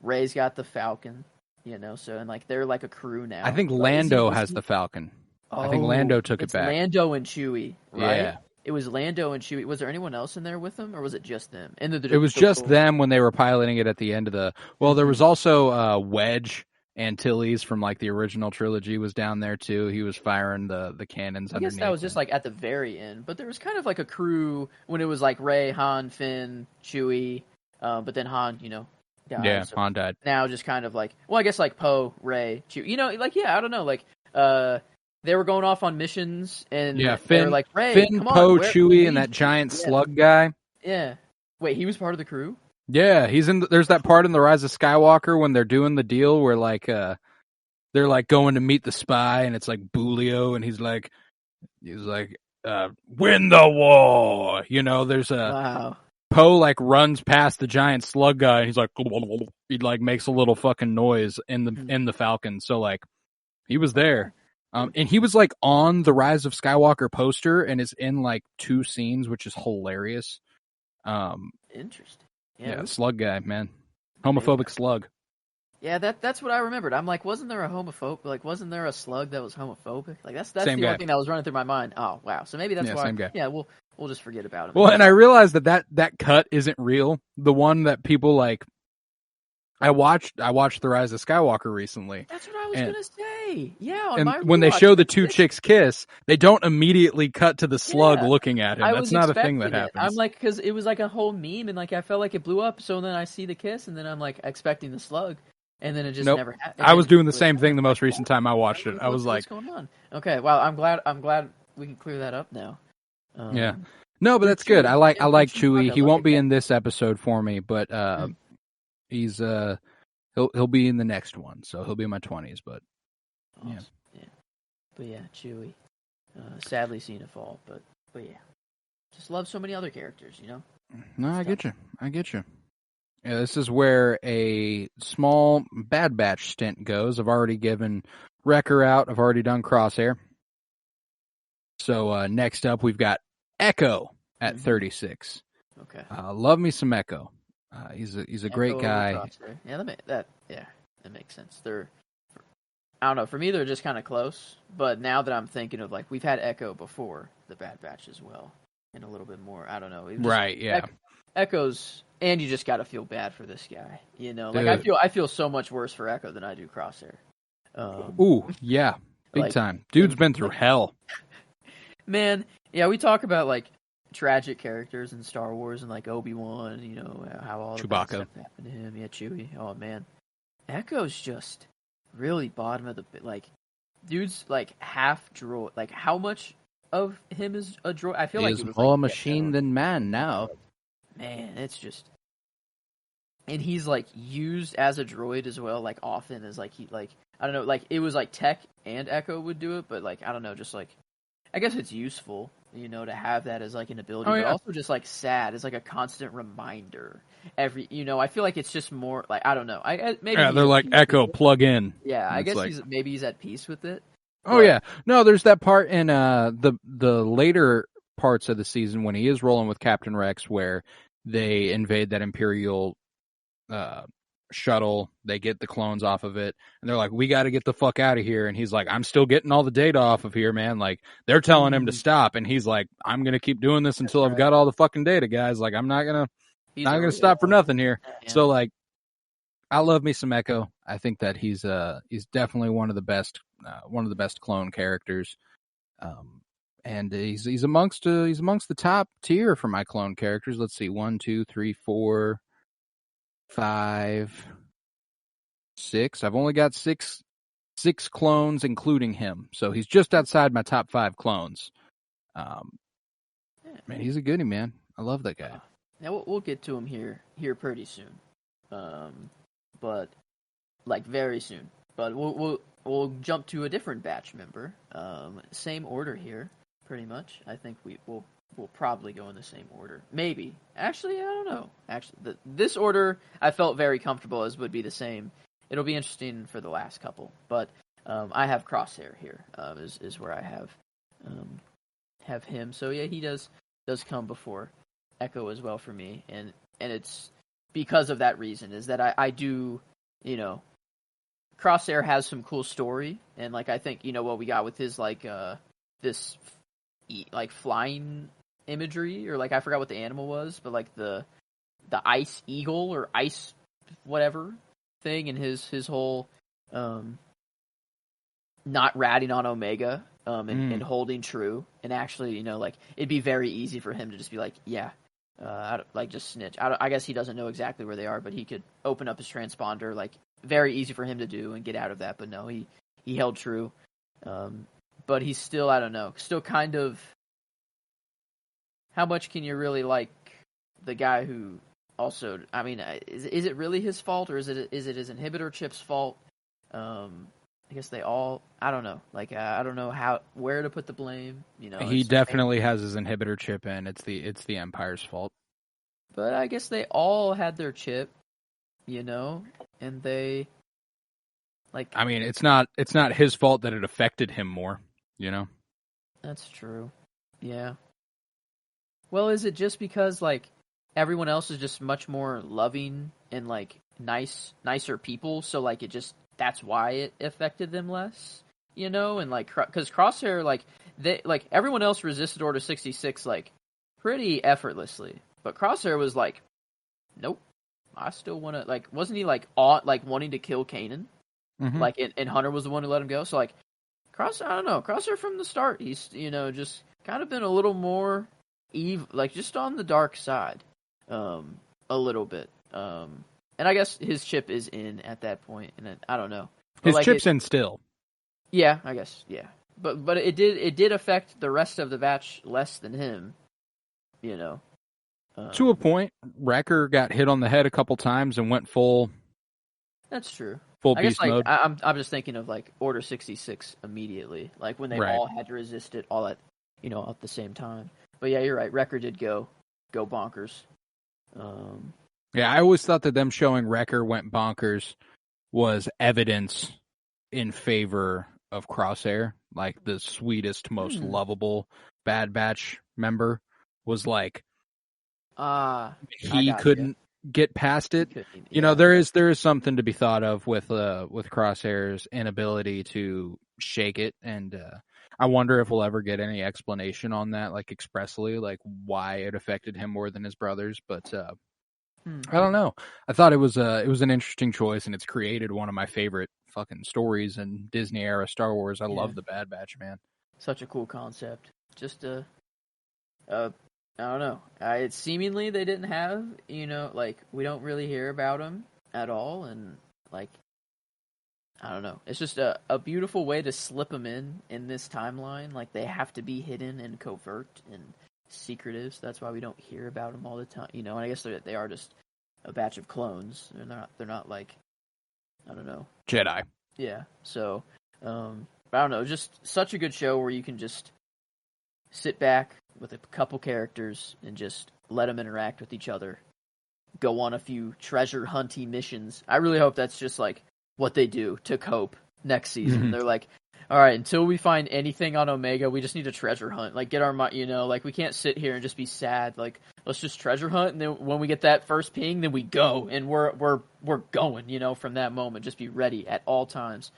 Rey's got the Falcon, you know. So and like they're like a crew now. I think Lando has the Falcon. I think Lando took it back. Lando and Chewie, right? Yeah. It was Lando and Chewie. Was there anyone else in there with them, or was it just them? It was just them when they were piloting it at the end of the. Well, there was also Wedge. Antilles from like the original trilogy was down there too. He was firing the cannons. I guess that was just like at the very end, but there was kind of like a crew when it was like Rey, Han, Finn, Chewie, but then Han, you know, died. Yeah, so Han died. Now just kind of like, well, I guess like Poe, Rey, Chewie, you know, like I don't know, like they were going off on missions and they were like Rey, Finn, Poe, Chewie, and that giant slug guy. Yeah. Wait, he was part of the crew? Yeah, he's in. There's that part in The Rise of Skywalker when they're doing the deal where like they're like going to meet the spy and it's like Bulio and he's like win the war. You know, there's a Poe like runs past the giant slug guy and he's like he like makes a little fucking noise in the Falcon. So like he was there. And he was like on the Rise of Skywalker poster and is in like 2 scenes, which is hilarious. Interesting. Yeah, slug guy, man. Homophobic slug. Yeah, that's what I remembered. I'm like, wasn't there a homophobe? Like, wasn't there a slug that was homophobic? Like, that's the only thing that was running through my mind. Oh, wow. So maybe that's why. Same guy. Yeah, we'll just forget about him. Well, and I realized that cut isn't real. The one that people like. I watched The Rise of Skywalker recently. That's what I was gonna say. Yeah, and when they show the 2 chicks kiss, they don't immediately cut to the slug looking at him. That's not a thing that happens. I'm like, because it was like a whole meme, and like I felt like it blew up. So then I see the kiss, and then I'm like expecting the slug, and then it just never happened. I was doing the same thing the most recent time I watched it. I was like, "What's going on?" Okay, well, I'm glad we can clear that up now. Yeah, no, but that's good. I like Chewie. He won't be in this episode for me, but he's he'll be in the next one, so he'll be in my 20s. But awesome. Yeah, but yeah, Chewie. Sadly seen it fall, but yeah, just love so many other characters, you know. No, I get you. Yeah, this is where a small Bad Batch stint goes. I've already given Wrecker out. I've already done Crosshair. So next up, we've got Echo at 36. Okay. Love me some Echo. He's a great guy. Yeah, that makes sense. I don't know. For me, they're just kind of close. But now that I'm thinking of like we've had Echo before the Bad Batch as well, and a little bit more. I don't know. Right? Yeah. Echo's, and you just got to feel bad for this guy. You know, like I feel so much worse for Echo than I do Crosshair. Ooh, yeah, big time. Dude's been through hell. Man, yeah, we talk about like tragic characters in Star Wars and like Obi-Wan, you know, how all Chewbacca stuff happened to him. Yeah, Chewie. Oh man, Echo's just really bottom of the like, dude's like half droid. Like, how much of him is a droid? I feel like he was more machine than man now. Man, it's just, and he's like used as a droid as well. Like often as like he like I don't know, like it was like Tech and Echo would do it, but like I don't know, just like I guess it's useful. to have that as like an ability, Oh, but yeah. also just like sad. It's like a constant reminder. I feel like it's just more like, I don't know. Maybe Yeah, he's they're at like peace with Echo, it. plug in. Yeah, And I it's guess like, he's at peace with it. oh But, yeah, no, there's that part in the later parts of the season when he is rolling with Captain Rex, where they invade that Imperial shuttle, they get the clones off of it, and they're like, we got to get the fuck out of here, and he's like, I'm still getting all the data off of here, man. Like, they're telling him to stop, and he's like, I'm gonna keep doing this until I've got all the fucking data, guys. Like, I'm not gonna stop for nothing here. Yeah. So like, I love me some Echo. I think that he's definitely one of the best clone characters, and he's amongst the top tier for my clone characters. Let's see, 1, 2, 3, 4, 5, 6. I've only got six clones, including him, so he's just outside my top 5 clones. Man, he's a goodie, man. I love that guy. Now we'll get to him here pretty soon, but like very soon. But we'll jump to a different batch member. Same order here, pretty much. I think we'll probably go in the same order. Maybe. Actually, I don't know. Actually, this order I felt very comfortable as would be the same. It'll be interesting for the last couple, but I have Crosshair here. Is where I have him. So yeah, he does come before Echo as well for me, and it's because of that reason, is that I do, Crosshair has some cool story, and like I think what we got with his like this like flying imagery, or like I forgot what the animal was, but like the ice eagle or ice whatever thing, and his whole not ratting on Omega and holding true, and actually like it'd be very easy for him to just be like, yeah, like just snitch. I guess he doesn't know exactly where they are, but he could open up his transponder, like very easy for him to do and get out of that. But no, he held true. But he's still, I don't know, still kind of, how much can you really like the guy who also, I mean, is it really his fault, or is it his inhibitor chip's fault? I guess they all, I don't know. Like, I don't know where to put the blame. He definitely has his inhibitor chip, and it's the Empire's fault. But I guess they all had their chip, and they, like. I mean, it's not his fault that it affected him more, That's true. Yeah. Well, is it just because like everyone else is just much more loving and like nicer people, so like that's why it affected them less, and like because Crosshair, like they like everyone else resisted Order 66 like pretty effortlessly, but Crosshair was like, nope, I still want to, like, wasn't he like wanting to kill Kanan, like and Hunter was the one who let him go, so like I don't know, Crosshair from the start, he's just kind of been a little more like just on the dark side, a little bit, and I guess his chip is in at that point, and I don't know. But his like chip's in still. Yeah, I guess, yeah. But it did affect the rest of the batch less than him, To a point, Wrecker got hit on the head a couple times and went full. That's true. Full I beast guess, like, mode. I'm just thinking of like Order 66 immediately, like when they all had to resist it all at the same time. But yeah, you're right. Wrecker did go bonkers. Yeah, I always thought that them showing Wrecker went bonkers was evidence in favor of Crosshair. Like the sweetest, most lovable Bad Batch member was like, he couldn't get past it. There is something to be thought of with Crosshair's inability to shake it, and I wonder if we'll ever get any explanation on that, like expressly, like why it affected him more than his brothers. But I don't know. I thought it was an interesting choice, and it's created one of my favorite fucking stories in Disney era Star Wars. I love the Bad Batch, man. Such a cool concept. Just I don't know. It seemingly they didn't have, like we don't really hear about him at all, and like I don't know. It's just a beautiful way to slip them in this timeline. Like they have to be hidden and covert and secretive. So that's why we don't hear about them all the time. And I guess they are just a batch of clones. They're not like, I don't know, Jedi. Yeah. So, I don't know. Just such a good show where you can just sit back, with a couple characters and just let them interact with each other. Go on a few treasure hunty missions. I really hope that's just like what they do to cope next season. Mm-hmm. They're like, all right, until we find anything on Omega, we just need to treasure hunt. Like, get our, like, we can't sit here and just be sad. Like, let's just treasure hunt, and then when we get that first ping, then we go, and we're going. From that moment, just be ready at all times.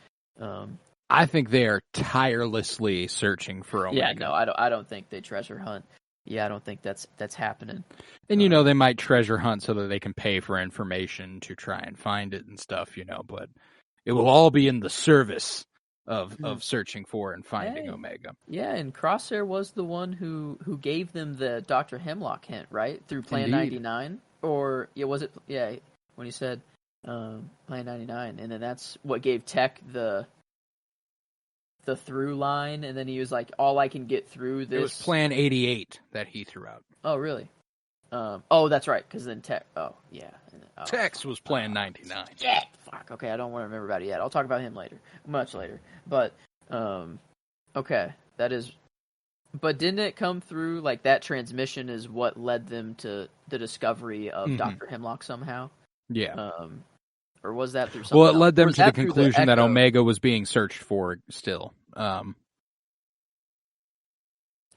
I think they are tirelessly searching for Omega. Yeah, no, I don't think they treasure hunt. Yeah, I don't think that's happening. And they might treasure hunt so that they can pay for information to try and find it and stuff. But it will all be in the service of searching for and finding Omega. Yeah, and Crosshair was the one who gave them the Dr. Hemlock hint, right? Through Plan 99? Or, was it? Yeah, when he said Plan 99. And then that's what gave Tech the through line, and then he was like, all I can get through this... It was Plan 88 that he threw out. Oh, really? That's right, because then Tech... Oh, yeah. Tex was Plan 99. Yeah, fuck. Okay, I don't want to remember about it yet. I'll talk about him later. Much later. But, okay. That is... But didn't it come through, like, that transmission is what led them to the discovery of Dr. Hemlock somehow? Yeah. Or was that through something Well, it led them else? to the conclusion that Omega was being searched for still. How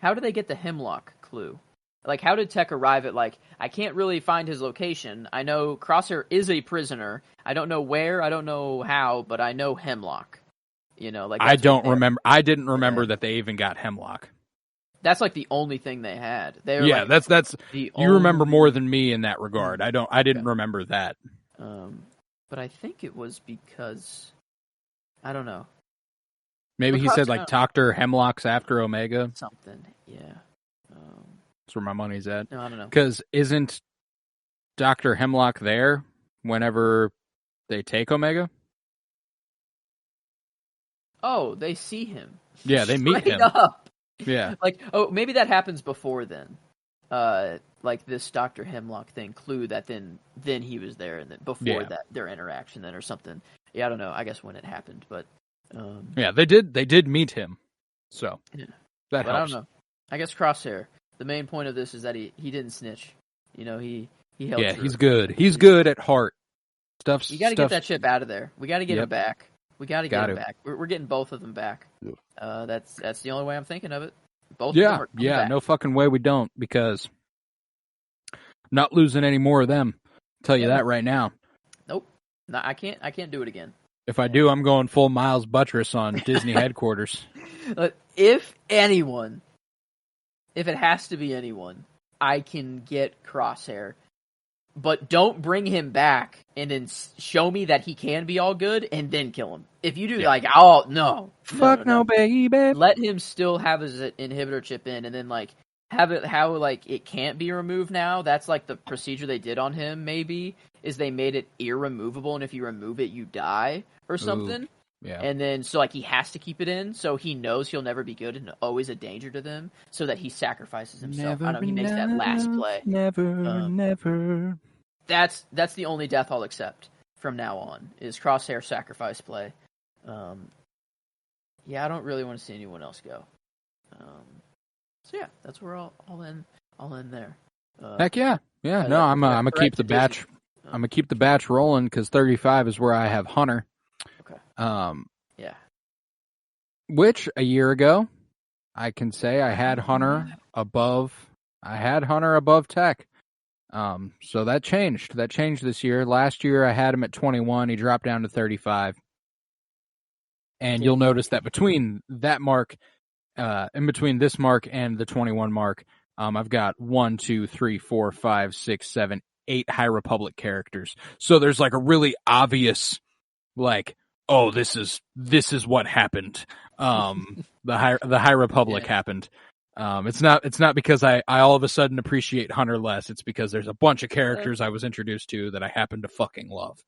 did they get the Hemlock clue? Like, how did Tech arrive at, like, I can't really find his location. I know Crosshair is a prisoner. I don't know where, I don't know how, but I know Hemlock. Like I don't remember. I didn't remember that they even got Hemlock. That's like the only thing they had. That's you remember more than me in that regard. I didn't remember that. But I think it was because I don't know. Maybe he said like Dr. Hemlock's after Omega. Something, yeah. That's where my money's at. No, I don't know. Because isn't Dr. Hemlock there whenever they take Omega? Oh, they see him. Yeah, they meet him. Up. Yeah. Like, maybe that happens before then. Like this Dr. Hemlock thing, clue that then he was there, and then before that their interaction then or something. Yeah, I don't know. I guess when it happened, but yeah, they did meet him. So that helps. I don't know. I guess Crosshair. The main point of this is that he didn't snitch. He held. Yeah, true. he's good. He's good at heart. You got to get that ship out of there. We got to get him back. We got to get him back. We're getting both of them back. That's the only way I'm thinking of it. Both of them are back. No fucking way we don't, because I'm not losing any more of them. I'll tell you that right now. Nope. No, I can't do it again. If I do, I'm going full Miles Buttress on Disney headquarters. If it has to be anyone, I can get Crosshair. But don't bring him back and then show me that he can be all good and then kill him. If you do, no. Fuck no, baby. Let him still have his inhibitor chip in, and then, like, have it how, like, it can't be removed now. That's, like, the procedure they did on him, maybe, is they made it irremovable, and if you remove it, you die, or something. Ooh. Yeah. And then, so, like, he has to keep it in, so he knows he'll never be good and always a danger to them, so that he sacrifices himself. I know, he makes that last play. Never. That's the only death I'll accept from now on, is Crosshair sacrifice play. Yeah, I don't really want to see anyone else go. So yeah, that's where I'll end there. Heck yeah. Yeah, no, I'm gonna keep the batch. I'm gonna keep the batch rolling, because 35 is where I have Hunter. Okay. Yeah. Which a year ago, I can say I had Hunter above. I had Hunter above Tech. So that changed. That changed this year. Last year I had him at 21. He dropped down to 35. And you'll notice that between that mark, in between this mark and the 21 mark, I've got 1, 2, 3, 4, 5, 6, 7, 8 High Republic characters. So there's like a really obvious, like, oh, this is what happened. The High Republic happened. It's not because I all of a sudden appreciate Hunter less. It's because there's a bunch of characters I was introduced to that I happen to fucking love.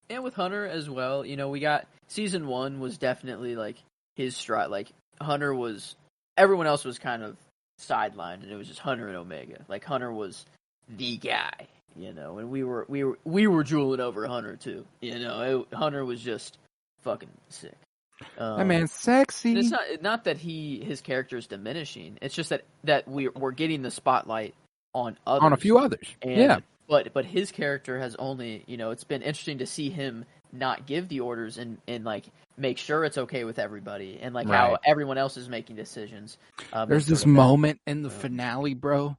And with Hunter as well, we got season 1 was definitely like his stride. Like Hunter was, everyone else was kind of sidelined, and it was just Hunter and Omega. Like Hunter was the guy, and we were drooling over Hunter too. Hunter was just fucking sick. That man's sexy. It's not that his character is diminishing. It's just that we're getting the spotlight on others. On a few others. Yeah. But his character has only, it's been interesting to see him not give the orders and like make sure it's okay with everybody and like how everyone else is making decisions. There's this moment in the finale, bro,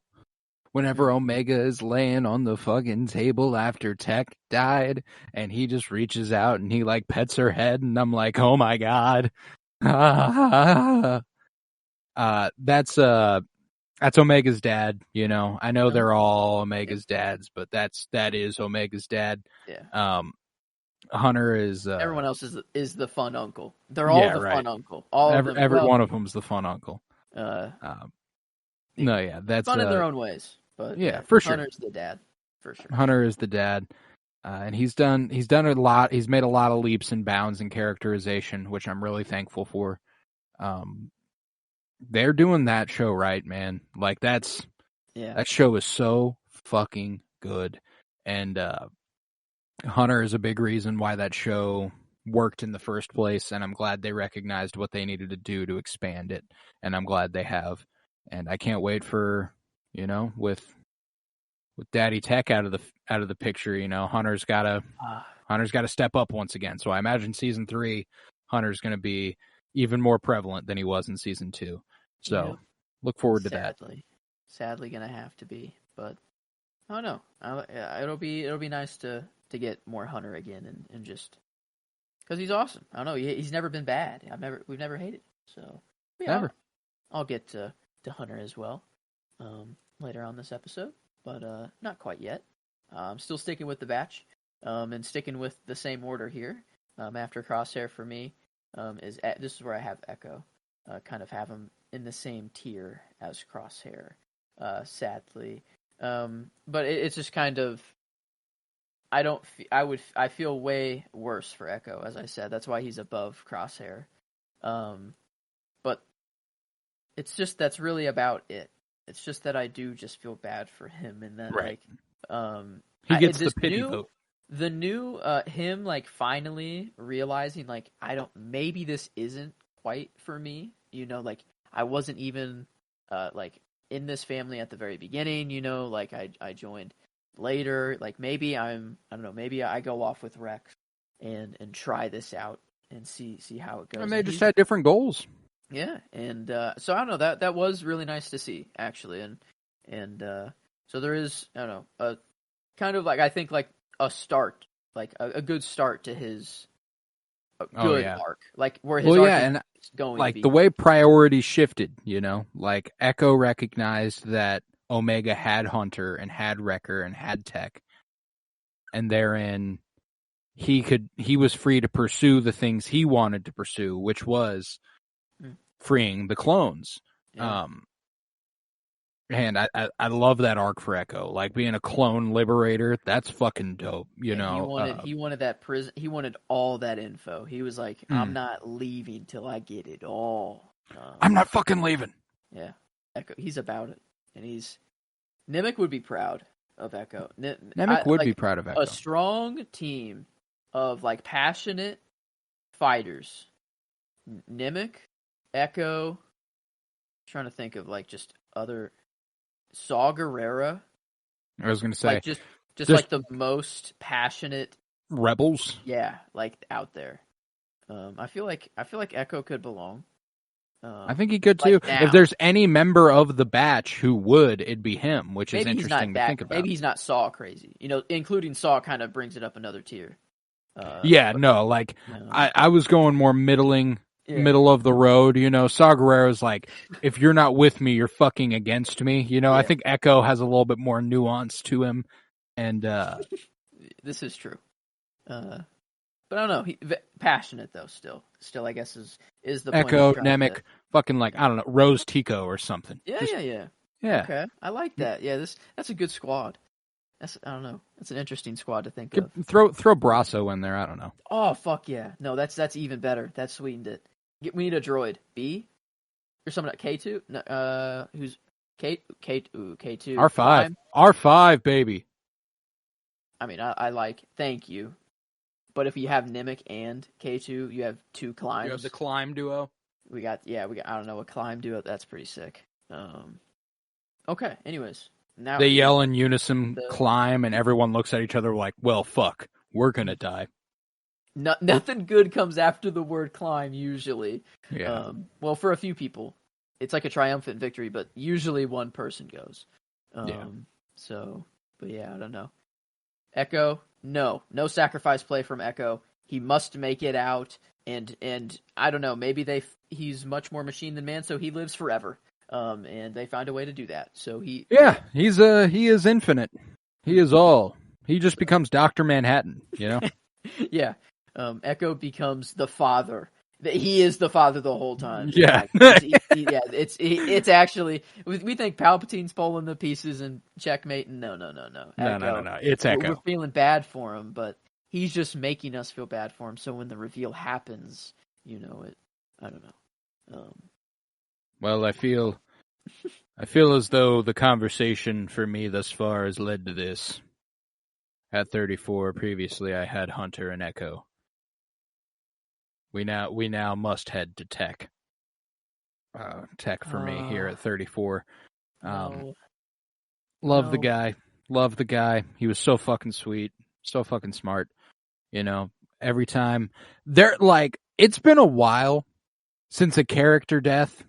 whenever Omega is laying on the fucking table after Tech died and he just reaches out and he like pets her head and I'm like, oh my God. That's Omega's dad, I know they're all Omega's dads, but that is Omega's dad. Yeah. Hunter is everyone else is the fun uncle. They're all fun uncle. Every one of them's the fun uncle. That's fun in their own ways. But for sure. Hunter's the dad, for sure. Hunter is the dad, and he's done a lot. He's made a lot of leaps and bounds in characterization, which I'm really thankful for. They're doing that show right, man. Like that show is so fucking good, and Hunter is a big reason why that show worked in the first place, and I'm glad they recognized what they needed to do to expand it, and I'm glad they have. And I can't wait for, with Daddy Tech out of the picture, Hunter's got to step up once again. So I imagine season 3, Hunter's going to be even more prevalent than he was in season 2. So look forward to that. Sadly, going to have to be, but I don't know. It'll be nice to get more Hunter again and just because he's awesome. I don't know. He's never been bad. We've never hated. So never. I'll get to Hunter as well later on this episode, but not quite yet. I'm still sticking with the batch and sticking with the same order here. After Crosshair for me this is where I have Echo. Kind of have him in the same tier as Crosshair, sadly. But it's just kind of I feel way worse for Echo, as I said. That's why he's above Crosshair. But it's just that's really about it. It's just that I do just feel bad for him and that he gets the pity vote. The new him like finally realizing like maybe this isn't quite for me. Like I wasn't even like in this family at the very beginning, like I joined later, like maybe I don't know, maybe I go off with Rex and try this out and see how it goes. And they just had different goals. Yeah, and so I don't know, that was really nice to see actually, and so there is I don't know a kind of like I think like a start, like a good start to his arc, like where his arc is going. Like the way priorities shifted, like Echo recognized that Omega had Hunter and had Wrecker and had Tech, and therein he was free to pursue the things he wanted to pursue, which was freeing the clones. Yeah. And I love that arc for Echo, like being a clone liberator. That's fucking dope. He wanted that prison. He wanted all that info. He was like, I'm not leaving till I get it all. I'm not fucking leaving. Yeah, Echo. He's about it, and Nemik would be proud of Echo. Nemik would be proud of Echo. A strong team of like passionate fighters. Nemik, Echo. Trying to think of like just other. Saw Gerrera. I was going to say, like just like the most passionate rebels. Yeah, like out there. I feel like Echo could belong. I think he could too. If there's any member of the batch who would, it'd be him, which is interesting to think about. Maybe he's not Saw crazy. Including Saw kind of brings it up another tier. I was going more middling. Yeah. Middle of the road, Saw Gerrera's like, if you're not with me, you're fucking against me. I think Echo has a little bit more nuance to him, and this is true. But I don't know. He passionate though. Still, I guess is the Echo Nemik, fucking like I don't know, Rose Tico or something. Yeah. Okay, I like that. Yeah, that's a good squad. I don't know. That's an interesting squad to think of. Throw Brasso in there. I don't know. Oh fuck yeah! No, that's even better. That sweetened it. We need a droid. B? Or someone at K2? No, who's K2? R5. R5, baby. I mean, I like, thank you. But if you have Nimic and K2, you have 2 climbs. You have the climb duo. We got I don't know, a climb duo. That's pretty sick. Okay. Anyways, now They yell in unison, climb, and everyone looks at each other like, "Well, fuck, we're gonna die." Nothing good comes after the word climb usually. Yeah. Well, for a few people, it's like a triumphant victory, but usually one person goes. So, but yeah, I don't know. Echo, no sacrifice play from Echo. He must make it out, and I don't know. Maybe he's much more machine than man, so he lives forever. And they find a way to do that. So he is infinite. He is all. He just becomes Dr. Manhattan, you know? Yeah. Echo becomes the father. He is the father the whole time. Yeah. It's actually, we think Palpatine's pulling the pieces and checkmate. No. Echo, No. It's Echo. We're feeling bad for him, but he's just making us feel bad for him. So when the reveal happens, I don't know. Well, I feel as though the conversation for me thus far has led to this. At 34, previously I had Hunter and Echo. We now must head to Tech. Tech for me here at 34. Love the guy. Love the guy. He was so fucking sweet. So fucking smart. Every time. It's been a while since a character death,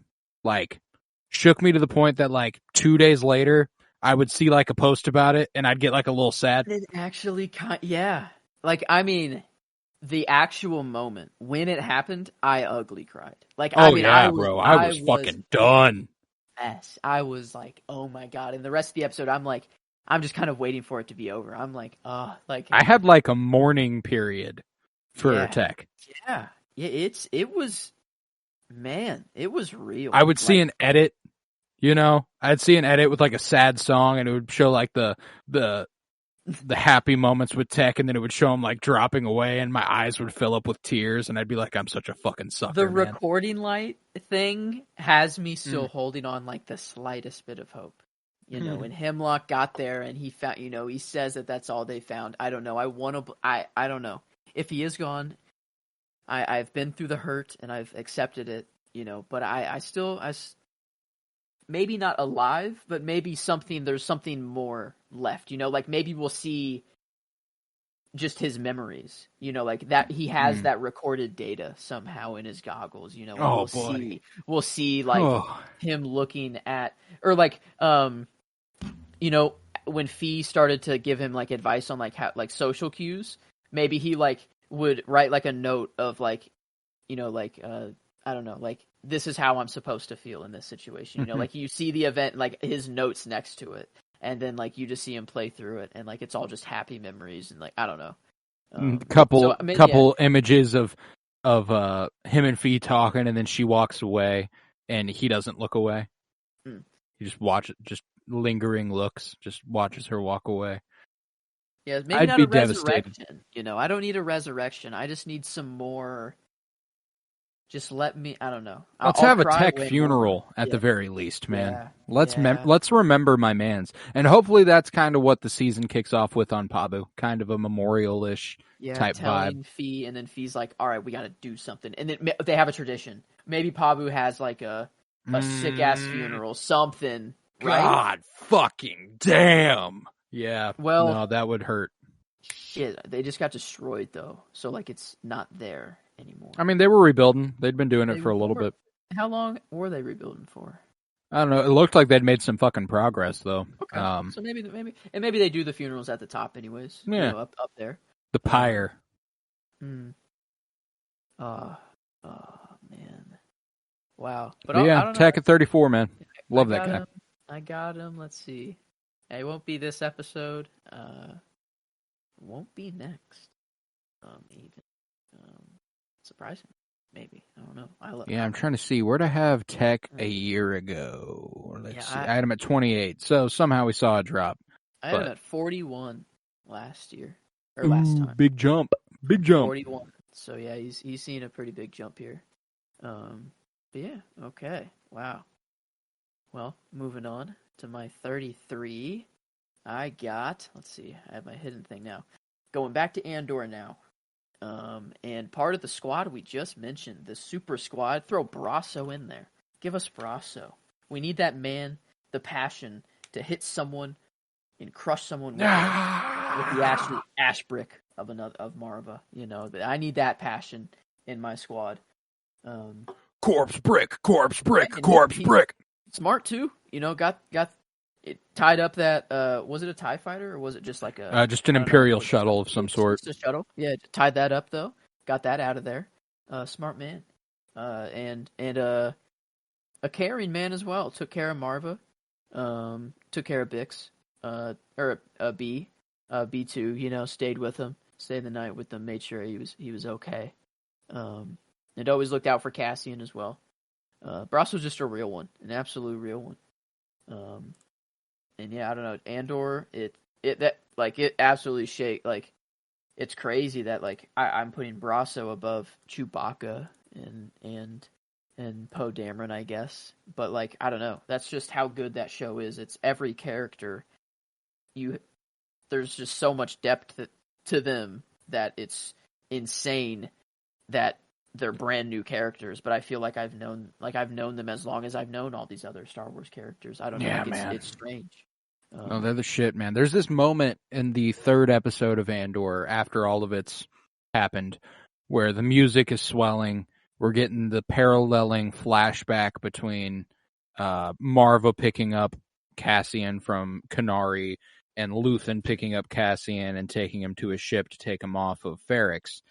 shook me to the point that, 2 days later, I would see, a post about it, and I'd get, a little sad. It actually, yeah. The actual moment when it happened, I ugly cried. I was fucking done. Yes, I was like, oh my god. And the rest of the episode, I'm just kind of waiting for it to be over. I'm like, I had a mourning period for Tech. Yeah, it was, man, it was real. I would see an edit, I'd see an edit with a sad song, and it would show the happy moments with Tech, and then it would show him dropping away, and my eyes would fill up with tears, and I'd be like, I'm such a fucking sucker. The recording light thing has me still holding on the slightest bit of hope. When Hemlock got there and he found, he says that's all they found. I don't know. I don't know. If he is gone, I've been through the hurt and I've accepted it, but I still maybe not alive, but maybe there's something more left, maybe we'll see just his memories, that he has that recorded data somehow in his goggles, we'll see him looking at, or when Fee started to give him advice on how social cues, maybe he would write a note of I don't know, this is how I'm supposed to feel in this situation. You see the event, his notes next to it, and then you just see him play through it, and it's all just happy memories, and I don't know. Couple images of him and Fee talking, and then she walks away, and he doesn't look away. He just just lingering looks, just watches her walk away. Yeah, maybe I'd not be a devastated. resurrection. I don't need a resurrection. I just need some more. Just let me. I don't know. Let's have a Tech funeral at the very least, man. Yeah. Let's remember my mans, and hopefully that's kind of what the season kicks off with on Pabu, kind of a memorial-ish type telling vibe. Fee, and then Fee's like, "All right, we got to do something." And then they have a tradition. Maybe Pabu has a sick ass funeral, something. Right? God fucking damn. Yeah. Well, no, that would hurt. Shit, they just got destroyed though, so it's not there anymore. I mean, they were rebuilding. They'd been doing it for a little bit. How long were they rebuilding for? I don't know. It looked like they'd made some fucking progress though. Okay. So maybe they do the funerals at the top anyways. Yeah. Up there. The pyre. Man. Wow. But yeah, Tech at 34, man. Love that guy. I got him. Let's see. It won't be this episode. Won't be next. Even. Surprising. Maybe. I don't know. I'm trying to see where to have Tech a year ago. Let's see. I had him at 28. So somehow we saw a drop. I had him at 41 last year. Or last time. Big jump. Big jump. 41. So yeah, he's seen a pretty big jump here. But yeah, okay. Wow. Well, moving on to my 33. I got, let's see, I have my hidden thing now. Going back to Andor now. And part of the squad we just mentioned, the super squad, throw Brasso in there. Give us Brasso. We need that man, the passion to hit someone and crush someone with the ash brick of Marva. I need that passion in my squad. Corpse brick, corpse brick, corpse brick. Smart too. Got it tied up that was it a TIE fighter or was it just like just an Imperial shuttle of some sort? Just a shuttle. Yeah, tied that up though. Got that out of there. Smart man. And a caring man as well. Took care of Marva. Took care of Bix. Or B. B2, stayed with him, stayed the night with him, made sure he was okay. And always looked out for Cassian as well. Brasso's just a real one, an absolute real one. And yeah, I don't know, Andor, it absolutely it's crazy that I'm putting Brasso above Chewbacca and Poe Dameron, I guess. But I don't know, that's just how good that show is. It's every character. There's just so much depth to them that it's insane that they're brand new characters, but I feel like I've known them as long as I've known all these other Star Wars characters. I don't know. It's strange. No, they're the shit, man. There's this moment in the 3rd episode of Andor, after all of it's happened, where the music is swelling. We're getting the paralleling flashback between Marva picking up Cassian from Kenari and Luthen picking up Cassian and taking him to a ship to take him off of Ferrix.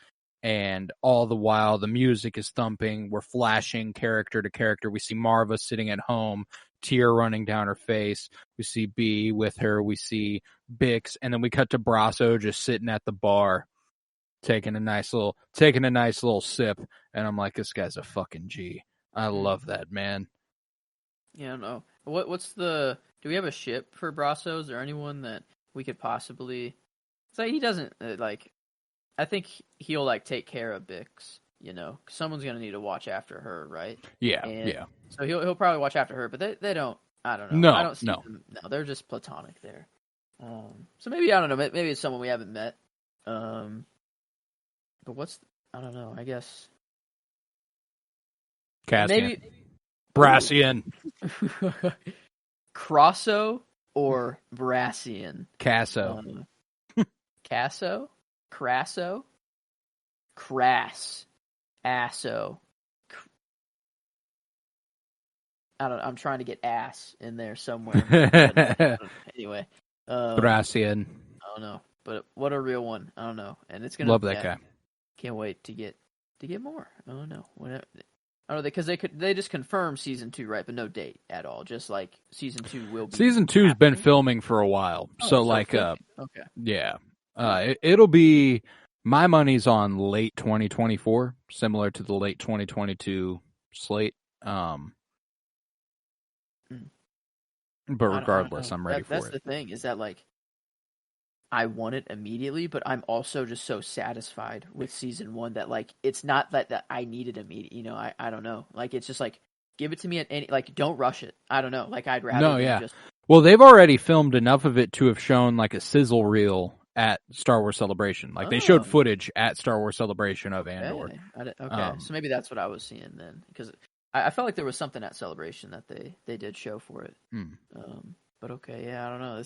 And all the while, the music is thumping. We're flashing character to character. We see Marva sitting at home, tear running down her face. We see B with her. We see Bix. And then we cut to Brasso just sitting at the bar, taking a nice little sip. And I'm like, this guy's a fucking G. I love that, man. Yeah, I don't know. Do we have a ship for Brasso? Is there anyone that we could possibly... he doesn't, I think he'll take care of Bix, someone's gonna need to watch after her, right? Yeah, yeah. So he'll probably watch after her, but they don't. I don't know. No, I don't see them. No, they're just platonic there. So maybe I don't know. Maybe it's someone we haven't met. But I don't know. I guess Cassian. Maybe Brassian. Crosso or Brassian? Casso. Casso? Crasso? Crass. Asso. I don't know. I'm trying to get ass in there somewhere. Anyway. Brassian. I don't know. But what a real one. I don't know. And it's going to... Love that guy. Can't wait to get more. I don't know. Whatever. I don't know, because they just confirmed season 2, right? But no date at all. Just season 2 will be. Season 2's been filming for a while. Okay. Yeah. It'll be, my money's on late 2024, similar to the late 2022 slate. But regardless, I'm ready for it. That's the thing, is that I want it immediately, but I'm also just so satisfied with season 1 that it's not that I need it immediately. I don't know. It's just give it to me at any, don't rush it. I don't know. I'd rather. No, yeah. Well, they've already filmed enough of it to have shown a sizzle reel at Star Wars Celebration. They showed footage at Star Wars Celebration of Andor. Okay. So maybe that's what I was seeing then, because I felt like there was something at Celebration that they did show for it. But okay, yeah, I don't know.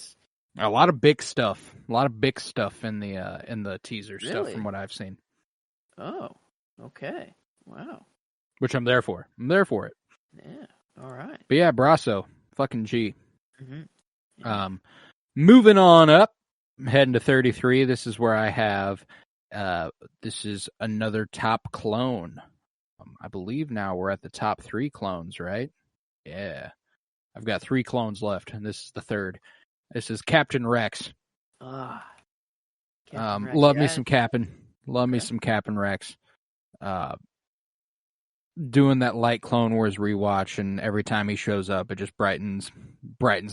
A lot of big stuff. A lot of big stuff in the teaser stuff from what I've seen. Oh, okay. Wow. Which I'm there for. I'm there for it. Yeah. All right. But yeah, Brasso, fucking G. Mm-hmm. Yeah. Moving on up, I'm heading to 33. This is where I have. This is another top clone. I believe now we're at the top 3 clones, right? Yeah. I've got 3 clones left, and this is the 3rd. This is Captain Rex. Rex. Love me some Captain. Love me some Captain Rex. Doing that light Clone Wars rewatch, and every time he shows up, it just brightens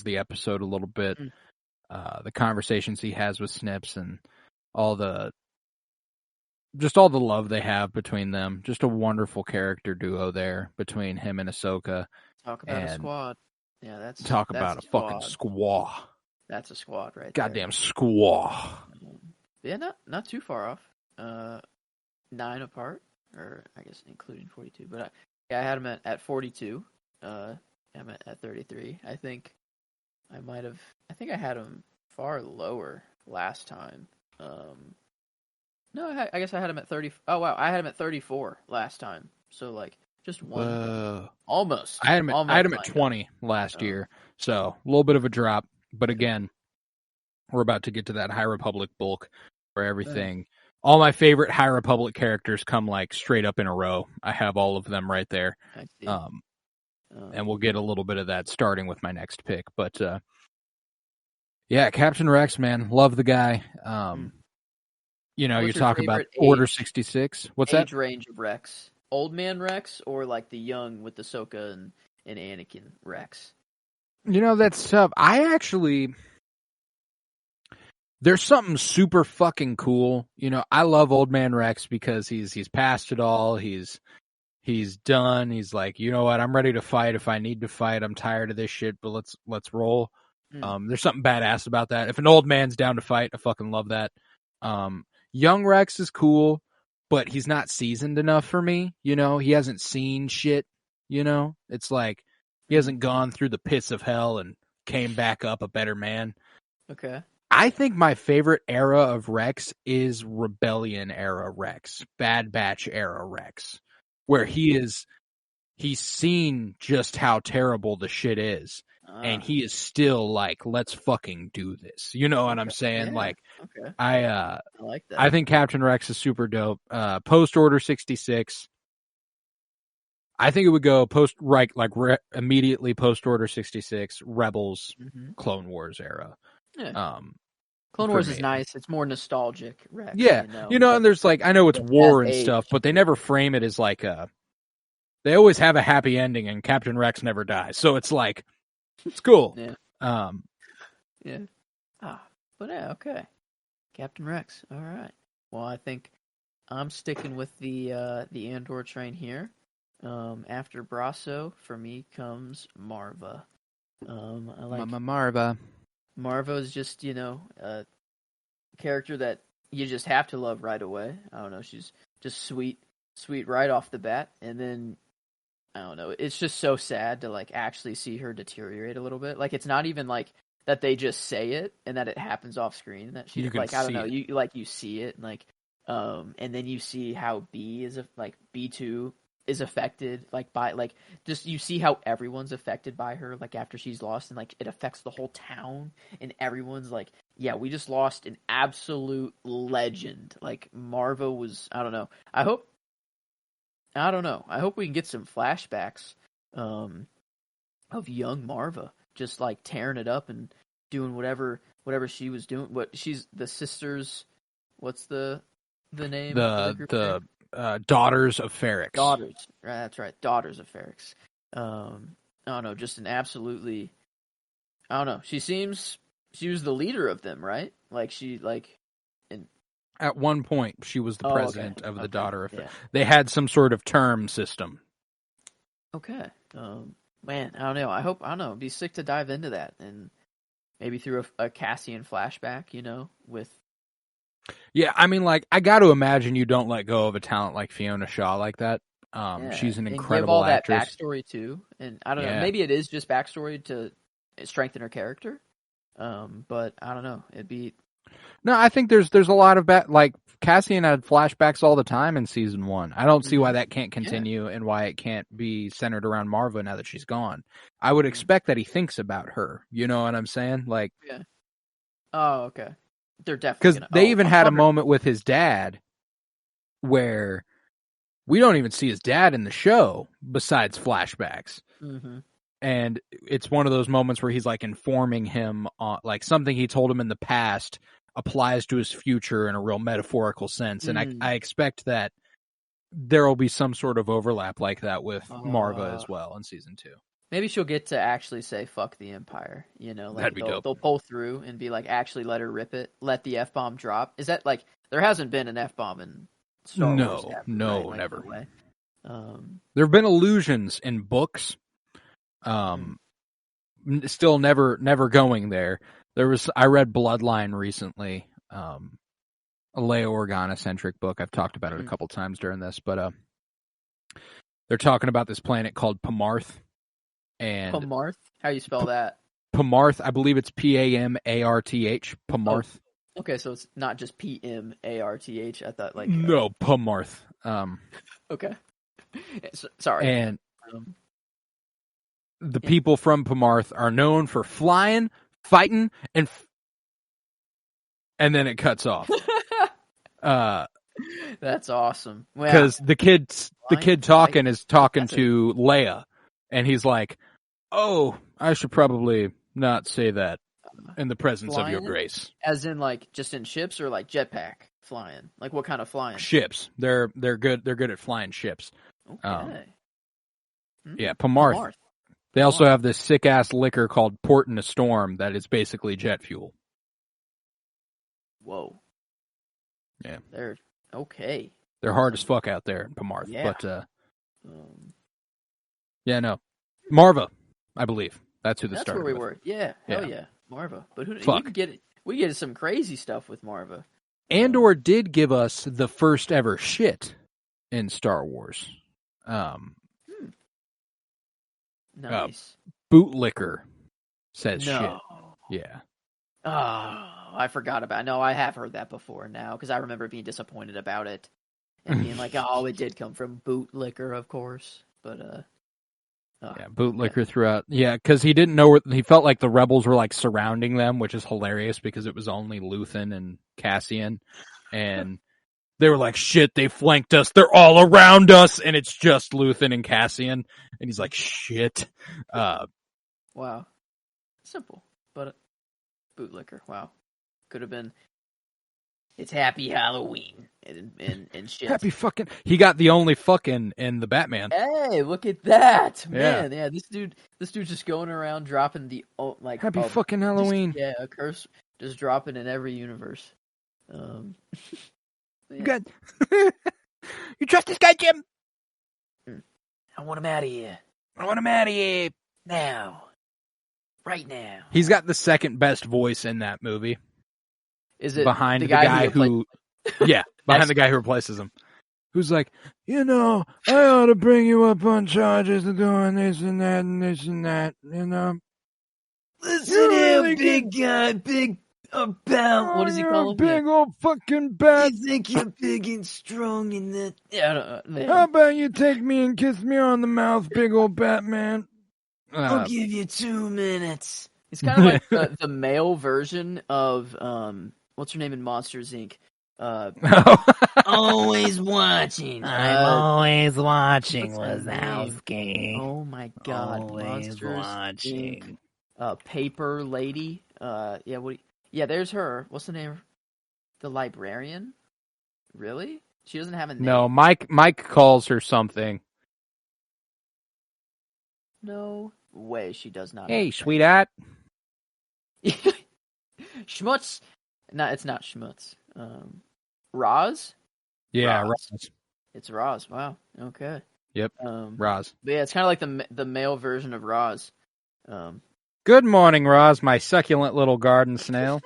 the episode a little bit. The conversations he has with Snips and all the love they have between them. Just a wonderful character duo there between him and Ahsoka. Talk about a squad. Yeah, that's a fucking squaw. That's a squad, right? Goddamn squaw. Yeah, not too far off. 9 apart, or I guess including 42. But I had them at 42. I'm at 33. I think I think I had them far lower last time. No, I guess I had him at 30. Oh wow, I had him at 34 last time. So like just one, almost. I had him at 20 last year, so a little bit of a drop. But again, we're about to get to that High Republic bulk for everything. All my favorite High Republic characters come like straight up in a row. I have all of them right there. I see. And we'll get a little bit of that starting with my next pick. But yeah, Captain Rex, man, love the guy. You know, you talk about Order 66. What's that? Age range of Rex. Old man Rex or like the young with Ahsoka and Anakin Rex? You know, that's tough. There's something super fucking cool. You know, I love Old Man Rex because he's past it all. He's done. He's like, you know what? I'm ready to fight if I need to fight. I'm tired of this shit, but let's roll. There's something badass about that. If an old man's down to fight, I fucking love that. Young Rex is cool, but he's not seasoned enough for me. You know, he hasn't seen shit. You know, it's like he hasn't gone through the pits of hell and came back up a better man. Okay. I think my favorite era of Rex is Rebellion era Rex, Bad Batch era Rex, where he's seen just how terrible the shit is. And he is still like, let's fucking do this. You know what I'm saying? Yeah. Like, okay. I like that. I think Captain Rex is super dope. Post Order 66. I think it would go immediately post Order 66, Rebels, Clone Wars era. Yeah. Clone Wars is nice. It's more nostalgic, Rex. Yeah. You know, and there's like, I know it's war and stuff, but they never frame it as like they always have a happy ending and Captain Rex never dies. So it's like, it's cool. Yeah. Yeah. But yeah, okay. Captain Rex. All right. Well, I think I'm sticking with the Andor train here. After Brasso, for me comes Marva. I like Mama Marva. Marva is just, you know, a character that you just have to love right away. I don't know, she's just sweet right off the bat, and then I don't know, it's just so sad to like actually see her deteriorate a little bit. Like it's not even like that they just say it and that it happens off screen. That she like I don't know, you see it and like and then you see how B2 is affected like by like just you see how everyone's affected by her like after she's lost, and like it affects the whole town and everyone's like, yeah, we just lost an absolute legend. Like Marva was, I don't know. I hope we can get some flashbacks of young Marva just like tearing it up and doing whatever she was doing. What she's the sisters, what's the name? The Daughters of Ferrix. Daughters. That's right. Daughters of Ferrix. I don't know, just an absolutely, I don't know. She was the leader of them, right? Like she at one point she was the president of the Daughter of Ferrix. They had some sort of term system. Okay. Man, I don't know. It'd be sick to dive into that and maybe through a Cassian flashback, you know, with. Yeah, I mean, like, I got to imagine you don't let go of a talent like Fiona Shaw like that. She's an incredible actress. Give all that backstory too, and I don't know. Maybe it is just backstory to strengthen her character. But I don't know. It'd be. No, I think there's a lot of like Cassian had flashbacks all the time in season 1. I don't see why that can't continue and why it can't be centered around Marva now that she's gone. I would expect that he thinks about her. You know what I'm saying? Like. Yeah. Oh, okay. They're definitely because they even had a moment with his dad where we don't even see his dad in the show besides flashbacks. Mm-hmm. And it's one of those moments where he's like informing him on like something he told him in the past applies to his future in a real metaphorical sense. And I expect that there will be some sort of overlap like that with Marva as well in season 2. Maybe she'll get to actually say "fuck the Empire," you know, like that'd be dope. They'll pull through and be like, actually let her rip it, let the F-bomb drop. Is that like there hasn't been an F-bomb in Star Wars ever, no, right? Like, never. There have been allusions in books, still never going there. I read Bloodline recently, a Leia Organa centric book. I've talked about it a couple times during this, but they're talking about this planet called Pamarth. And Pamarth? How you spell that? Pamarth, I believe it's Pamarth. Pamarth. Oh, okay, so it's not just Pmarth. I thought like no, Pamarth. Okay. Sorry. And the people from Pamarth are known for flying, fighting, and then it cuts off. That's awesome. Because the kid talking is talking to Leia, and he's like, "Oh, I should probably not say that in the presence of your grace." As in, like, just in ships or like jetpack flying? Like, what kind of flying? Ships. They're good. They're good at flying ships. Okay. Yeah, Pamarth. They also have this sick ass liquor called Port in a Storm that is basically jet fuel. Whoa. Yeah. They're okay. They're hard as fuck out there in Pamarth. Yeah. But yeah, no. Marva, I believe. That's who this started That's where we with. were. Yeah. Hell yeah. Marva. But we get some crazy stuff with Marva. Andor did give us the first ever shit in Star Wars. Nice. Bootlicker says no. shit. Yeah. Oh, I forgot about it. No, I have heard that before now, because I remember being disappointed about it. And being like, oh, it did come from Bootlicker, of course. But, yeah, Bootlicker throughout. Yeah, because he didn't know he felt like the rebels were like surrounding them, which is hilarious because it was only Luthen and Cassian. And they were like, shit, they flanked us. They're all around us. And it's just Luthen and Cassian. And he's like, shit. Wow. Simple. But Bootlicker. Wow. Could have been, it's Happy Halloween and shit. Happy fucking. He got the only fucking in the Batman. Hey, look at that. Man, yeah, this dude's just going around dropping the, like. Happy fucking Halloween. A curse just dropping in every universe. Yeah. Good. You trust this guy, Jim? I want him out of here. Now. Right now. He's got the second best voice in that movie. Is it behind the guy who yeah, behind the guy who replaces him. Who's like, I ought to bring you up on charges of doing this and that and this and that, Listen here, big guy, big about, what does he call him? Big old fucking bat. You think you're big and strong in that? Yeah, I don't know. How about you take me and kiss me on the mouth, big old Batman? I'll give you 2 minutes. It's kind of like the male version of, what's her name in Monsters, Inc.? Always watching. I'm always watching, Wazowski. Oh my god. Always Monsters, watching. Inc. Paper Lady. Yeah, there's her. What's the name? The librarian? Really? She doesn't have a name. No, Mike calls her something. No way she does not. Hey, sweetheart. Schmutz. No, it's not Schmutz. Roz? Yeah, Roz. Roz. It's Roz. Wow. Okay. Yep. Roz. But yeah, it's kind of like the male version of Roz. Good morning, Roz, my succulent little garden snail.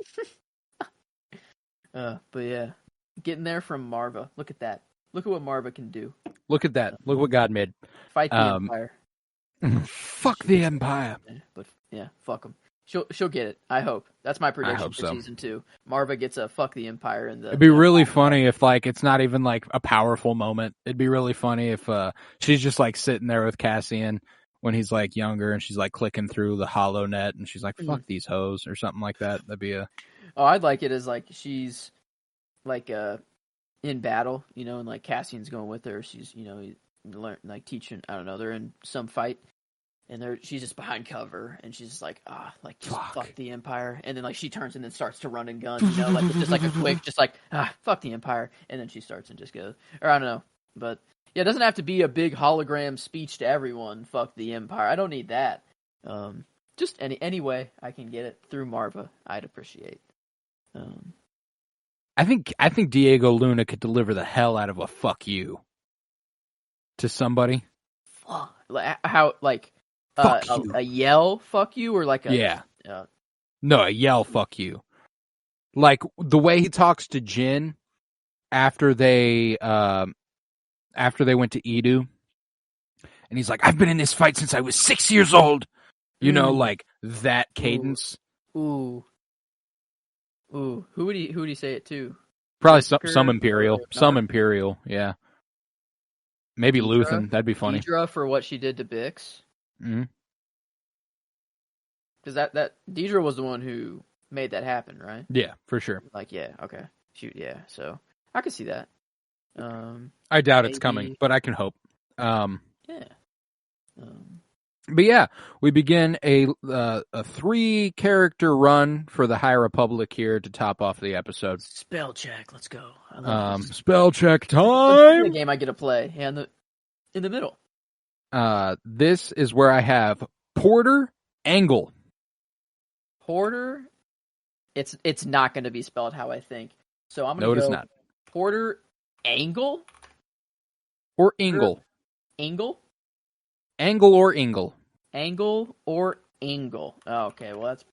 But yeah, getting there from Marva. Look at that. Look at what Marva can do. Look at that. Look what God made. Fight the Empire. Fuck the Empire. But yeah, fuck them. She'll get it. I hope. That's my prediction for season 2. Marva gets a fuck the Empire in the. It'd be really funny if like it's not even like a powerful moment. It'd be really funny if she's just like sitting there with Cassian when he's like younger and she's like clicking through the HoloNet and she's like, fuck these hoes or something like that. That'd be a. Oh, I'd like it as like she's like in battle, and like Cassian's going with her. She's like teaching. I don't know. They're in some fight. And she's just behind cover, and she's just like, fuck the Empire. And then like she turns and then starts to run and gun, like it's just like a quick, just like, fuck the Empire. And then she starts and just goes, or I don't know. But yeah, it doesn't have to be a big hologram speech to everyone, fuck the Empire. I don't need that. Just any way I can get it through Marva, I'd appreciate. I think Diego Luna could deliver the hell out of a fuck you to somebody. Fuck. How, like, fuck a yell fuck you or like a no, a yell fuck you, like the way he talks to Jin after they went to Edu, and he's like, I've been in this fight since I was 6 years old. You know, like that cadence. Ooh. Who would he say it to? Probably some Imperial. Some Imperial, yeah. Maybe Deidre? Luthen. That'd be funny. Deidre for what she did to Bix. Mm-hmm. Because that Deidre was the one who made that happen, right? Yeah, for sure. Like, yeah, okay. Shoot, yeah. So I could see that. I doubt it's coming, but I can hope. Yeah. But yeah, we begin a 3-character run for the High Republic here to top off the episode. Spell check, let's go. Spell check The time. game I get to play, in the middle. This is where I have Porter Engle. Porter, it's not going to be spelled how I think. So I'm going to No, go it is not. Porter Angle Or Ingle. Angle Angle or Ingle. Angle or Ingle. Oh, okay, well that's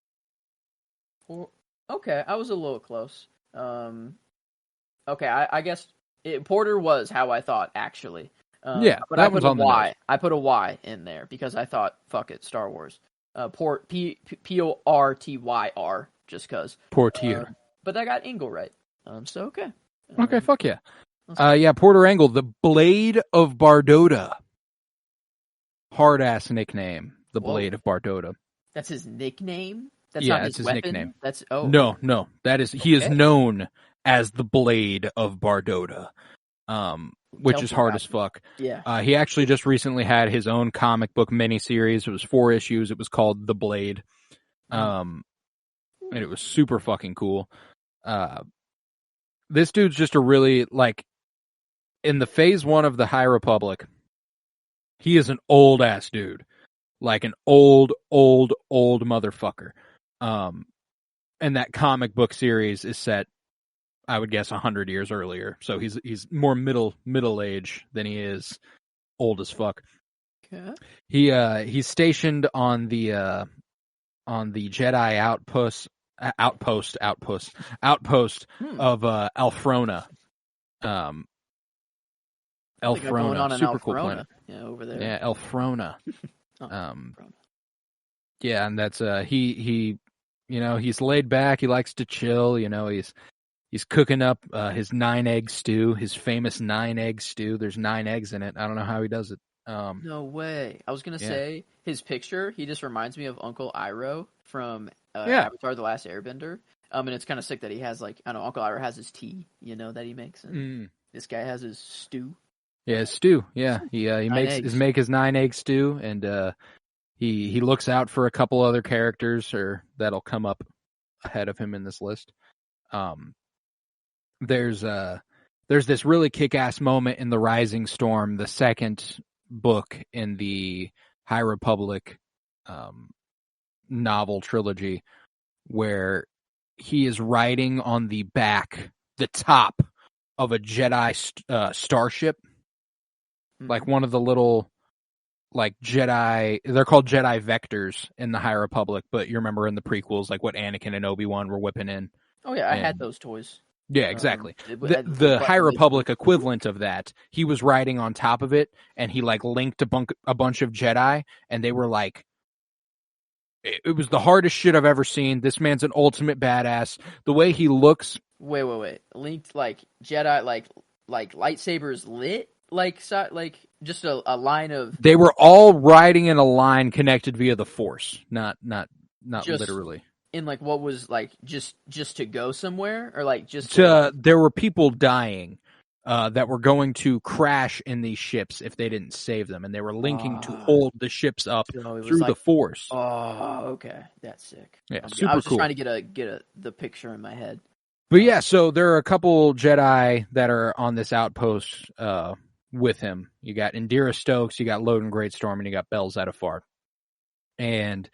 okay. I was a little close. Okay, I guess Porter was how I thought actually. Yeah, but that I was put a on the Y. nose. I put a Y in there because I thought, fuck it, Star Wars. Portyr, just cause. Portier. But I got Ingle right. So okay. Okay, fuck yeah. Yeah, Porter Engle, the Blade of Bardota. Hard ass nickname, the Whoa. Blade of Bardota. That's his nickname. That's Yeah, not that's his weapon? nickname. That's No, that is he is Okay. known as the Blade of Bardota, which Tell is me hard about as fuck. Yeah. He actually just recently had his own comic book miniseries. It was 4 issues. It was called The Blade, and it was super fucking cool. This dude's just a really in the phase 1 of the High Republic. He is an old ass dude, like an old motherfucker. And that comic book series is set, I would guess, 100 years earlier. So he's more middle age than he is old as fuck. Okay. He's stationed on the Jedi outpost of Elphrona. Elphrona, super cool planet. Yeah, over there. Yeah, Elphrona. Elphrona. Yeah, and that's he he's laid back. He likes to chill. He's cooking up his 9-egg stew, his famous 9-egg stew. There's 9 eggs in it. I don't know how he does it. No way. I was gonna say his picture. He just reminds me of Uncle Iroh from Avatar: The Last Airbender. And it's kind of sick that he has Uncle Iroh has his tea, that he makes. And this guy has his stew. Yeah, his stew. Yeah, he makes his 9-egg stew, and he looks out for a couple other characters that'll come up ahead of him in this list. There's this really kick-ass moment in The Rising Storm, the second book in the High Republic novel trilogy, where he is riding on the top of a Jedi starship, like one of the little Jedi. They're called Jedi Vectors in the High Republic, but you remember in the prequels, what Anakin and Obi-Wan were whipping in. Oh yeah, I had those toys. Yeah, exactly. The High Republic equivalent of that, he was riding on top of it, and he linked a bunch of Jedi, and they were it was the hardest shit I've ever seen. This man's an ultimate badass. The way he looks. Wait. Linked Jedi, lightsabers lit, just a line of. They were all riding in a line connected via the Force, not just literally. In what was just to go somewhere, or just there were people dying that were going to crash in these ships if they didn't save them, and they were linking to hold the ships up through the Force. Oh, okay, that's sick. Yeah, I super was just cool. trying to get the picture in my head. But yeah, so there are a couple Jedi that are on this outpost with him. You got Indira Stokes, you got Loden Greatstorm, and you got Bell Zettifar. And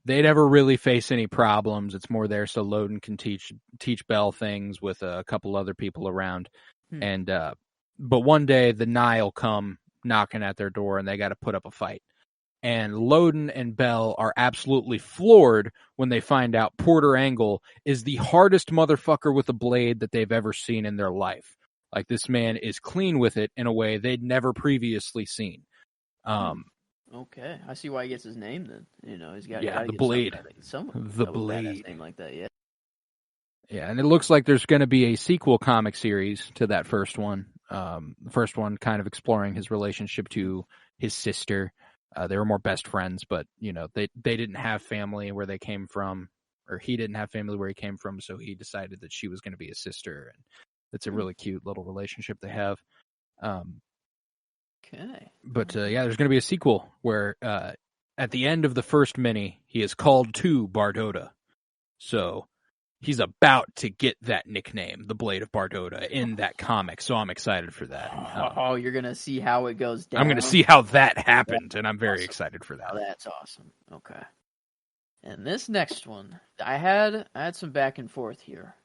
they never really face any problems. It's more there so Loden can teach Bell things with a couple other people around. And but one day the Nile come knocking at their door and they got to put up a fight. And Loden and Bell are absolutely floored when they find out Porter Engle is the hardest motherfucker with a blade that they've ever seen in their life. Like, this man is clean with it in a way they'd never previously seen. Okay, I see why he gets his name then. He's got the Blade. The Blade. Name like that, yeah. Yeah, and it looks like there's going to be a sequel comic series to that first one. The first one kind of exploring his relationship to his sister. They were more best friends, but they didn't have family where they came from, or he didn't have family where he came from, so he decided that she was going to be his sister, and it's a really cute little relationship they have. Okay. But there's going to be a sequel where at the end of the first mini, he is called to Bardota. So he's about to get that nickname, the Blade of Bardota, in that comic. So I'm excited for that. You're going to see how it goes down. I'm going to see how that happened, and I'm very excited for that. Oh, that's awesome. Okay. And this next one, I had some back and forth here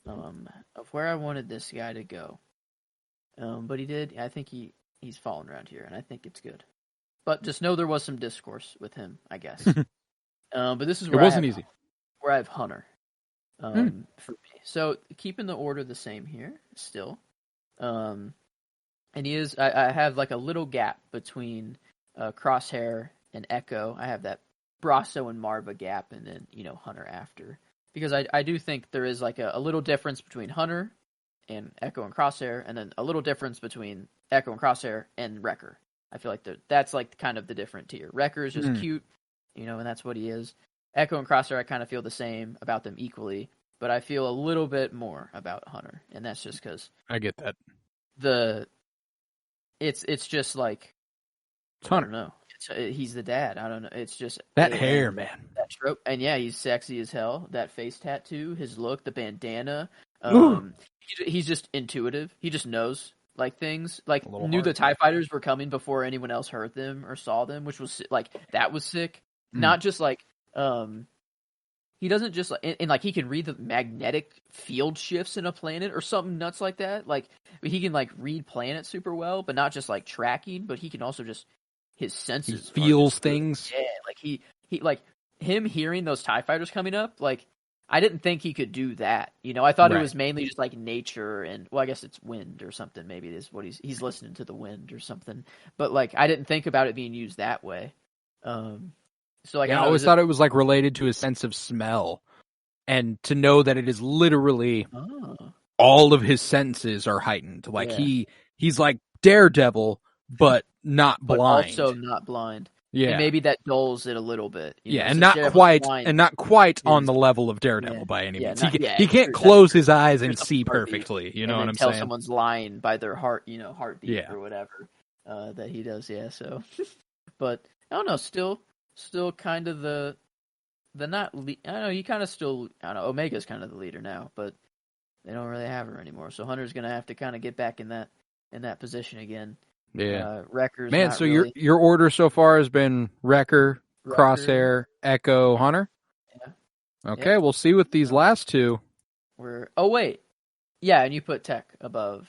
of where I wanted this guy to go. But I think he's fallen around here, and I think it's good. But just know there was some discourse with him, I guess. But this is where it wasn't easy. Where I have Hunter for me. So keeping the order the same here still. And he is. I have like a little gap between Crosshair and Echo. I have that Brasso and Marva gap, and then Hunter after, because I do think there is like a little difference between Hunter and Echo and Crosshair, and then a little difference between Echo and Crosshair and Wrecker. I feel like that's like kind of the different tier. Wrecker is just cute, and that's what he is. Echo and Crosshair, I kind of feel the same about them equally, but I feel a little bit more about Hunter, and that's just because I get that. It's just like it's Hunter. I don't know. He's the dad. I don't know. It's just that hair, man. That trope, and yeah, he's sexy as hell. That face tattoo, his look, the bandana. He's just intuitive. He just knows like things. Like knew the TIE fighters were coming before anyone else heard them or saw them, which was like that was sick. Not just like he doesn't just and like he can read the magnetic field shifts in a planet or something nuts like that. Like he can like read planets super well, but not just like tracking, but he can also just his senses. He feels things. Yeah, like he like him hearing those TIE fighters coming up, like I didn't think he could do that. I thought it was mainly just like nature and I guess it's wind or something. Maybe it is what he's listening to the wind or something. But like I didn't think about it being used that way. So like I always thought it was like related to his sense of smell, and to know that it is literally all of his senses are heightened. Like he's like Daredevil, but not blind. But also not blind. Yeah, and maybe that dulls it a little bit. And not quite on the level of Daredevil by any means. He can't close his eyes and see perfectly. You know what I'm saying? Tell someone's lying by their heartbeat or whatever that he does. Yeah. So, but I don't know. Still kind of the not. I don't know. He kind of still. I don't know. Omega's kind of the leader now, but they don't really have her anymore. So Hunter's gonna have to kind of get back in that position again. Yeah, Wrecker's man. So your order so far has been Wrecker, Crosshair, Echo, Hunter. Yeah. Okay, we'll see with these last two. Wait, yeah, and you put Tech above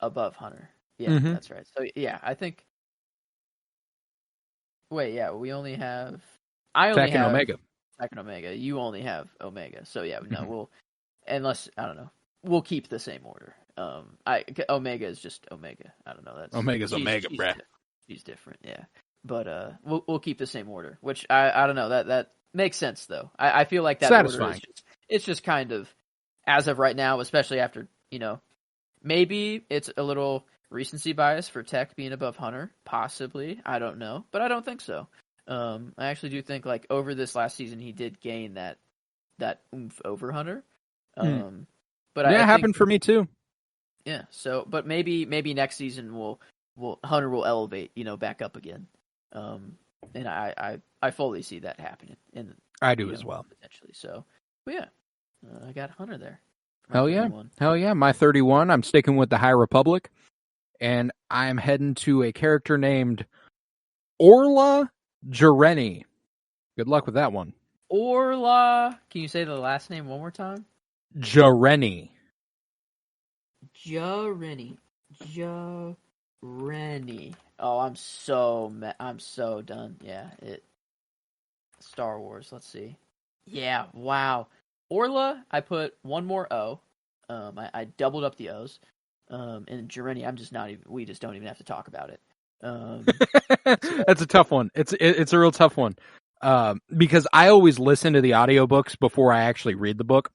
Hunter. Yeah, that's right. So yeah, I think. Wait, yeah, we only have. I only have Omega. Tech and Omega. You only have Omega. So yeah, no, we'll unless I don't know, we'll keep the same order. Omega is just Omega. I don't know. That's Omega's Omega, bruh. She's different, yeah. But we'll keep the same order, which I don't know. That makes sense though. I feel like that satisfying. Order it's just kind of as of right now, especially after maybe it's a little recency bias for Tech being above Hunter, possibly. I don't know, but I don't think so. I actually do think like over this last season he did gain that oomph over Hunter. But it happened for me too. Yeah, so but maybe next season Hunter will elevate, back up again, and I fully see that happening. And I do as well, potentially. So, but yeah, I got Hunter there. Hell yeah! My 31. I'm sticking with the High Republic, and I'm heading to a character named Orla Jareni. Good luck with that one. Orla. Can you say the last name one more time? Jareni. Oh, I'm so done. Yeah, Star Wars. Let's see. Yeah, wow. Orla, I put one more O. I doubled up the O's. And Jareni, I'm just not even. We just don't even have to talk about it. That's a tough one. It's a real tough one. Because I always listen to the audiobooks before I actually read the book.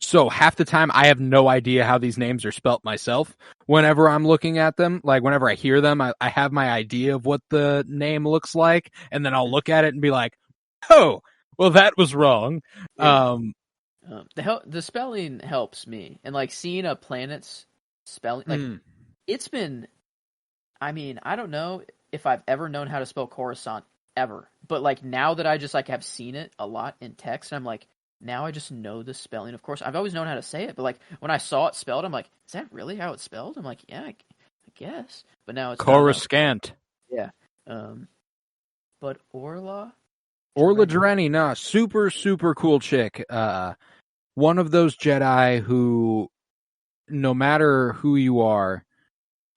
So half the time I have no idea how these names are spelt myself. Whenever I'm looking at them, like whenever I hear them, I have my idea of what the name looks like, and then I'll look at it and be like, oh, well, that was wrong. Yeah. The spelling helps me, and like seeing a planet's spelling, like it's been. I mean, I don't know if I've ever known how to spell Coruscant ever, but like now that I just like have seen it a lot in text, I'm like, now I just know the spelling. Of course, I've always known how to say it, but like when I saw it spelled, I'm like, is that really how it's spelled? I'm like, yeah, I guess. But now it's Coruscant. Yeah. But Orla Jareni, nah, super, super cool chick. One of those Jedi who, no matter who you are,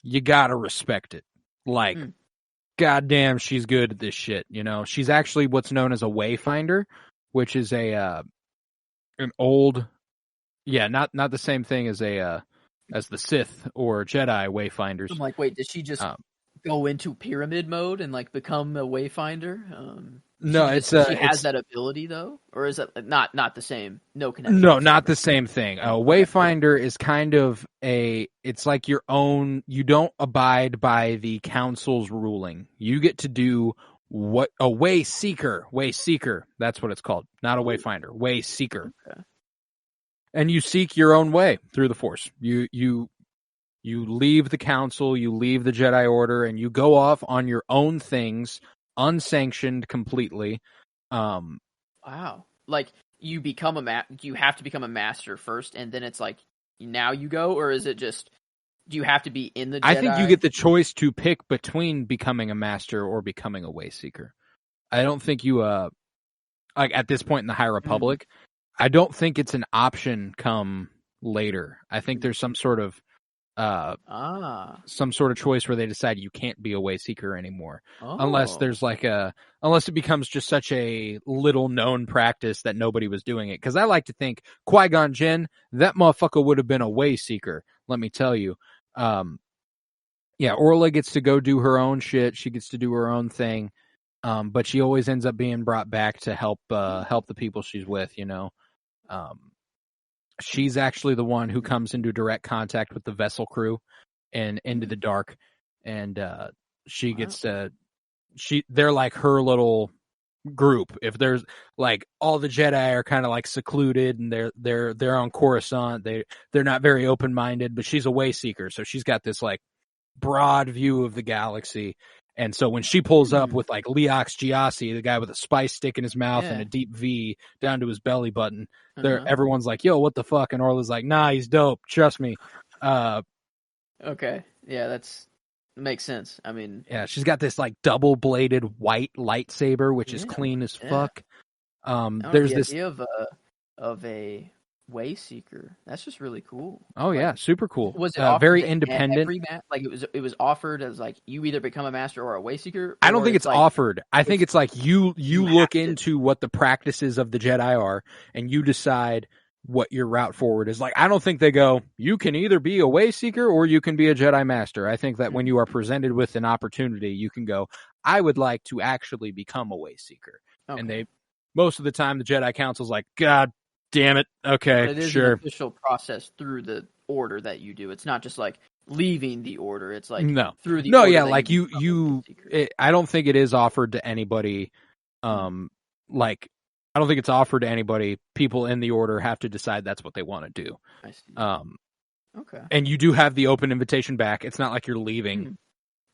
you gotta respect it. Like, goddamn, she's good at this shit. You know, she's actually what's known as a Wayfinder, which is an old, not the same thing as as the Sith or Jedi Wayfinders. I'm like, wait, did she just go into pyramid mode and like become a Wayfinder? No, she has that ability though, or is it not the same? No connection. No, not the same thing. A Wayfinder is kind of it's like your own. You don't abide by the council's ruling. You get to do what a way seeker. That's what it's called. Not a Wayfinder. Way seeker. Okay. And you seek your own way through the Force. You leave the council, you leave the Jedi Order, and you go off on your own things, unsanctioned completely. Wow. Like you become you have to become a master first, and then it's like now you go, or is it just do you have to be in the Jedi? I think you get the choice to pick between becoming a master or becoming a way seeker. I don't think you like at this point in the High Republic, I don't think it's an option come later. I think there's some sort of choice where they decide you can't be a way seeker anymore, unless there's like unless it becomes just such a little known practice that nobody was doing it. Because I like to think Qui-Gon Jinn, that motherfucker would have been a way seeker. Let me tell you. Orla gets to go do her own shit. She gets to do her own thing, but she always ends up being brought back to help the people she's with. You know. She's actually the one who comes into direct contact with the vessel crew and Into the Dark, and she gets they're like her little group. If there's like all the Jedi are kind of like secluded and they're on Coruscant, they're not very open minded, but she's a way seeker, so she's got this like broad view of the galaxy. And so when she pulls up with like Leox Gyasi, the guy with a spice stick in his mouth and a deep V down to his belly button, everyone's like, yo, what the fuck? And Orla's like, nah, he's dope. Trust me. Okay. Yeah, that makes sense. I mean, yeah, she's got this like double bladed white lightsaber, which is clean as fuck. There's this idea of a way seeker. That's just really cool. Oh yeah, super cool. Was it very independent? Like it was offered as like you either become a master or a way seeker. I don't think it's like, offered. I think it's like you look into what the practices of the Jedi are, and you decide what your route forward is. Like I don't think they go, you can either be a way seeker or you can be a Jedi master. I think that when you are presented with an opportunity, you can go, I would like to actually become a way seeker. Okay. And most of the time the Jedi Council's like, God damn it. Okay, but it is sure. an official process through the order that you do. It's not just like leaving the order. It's like through the order. Like I don't think it is offered to anybody. Like I don't think it's offered to anybody. People in the order have to decide that's what they want to do. I see. Okay. And you do have the open invitation back. It's not like you're leaving.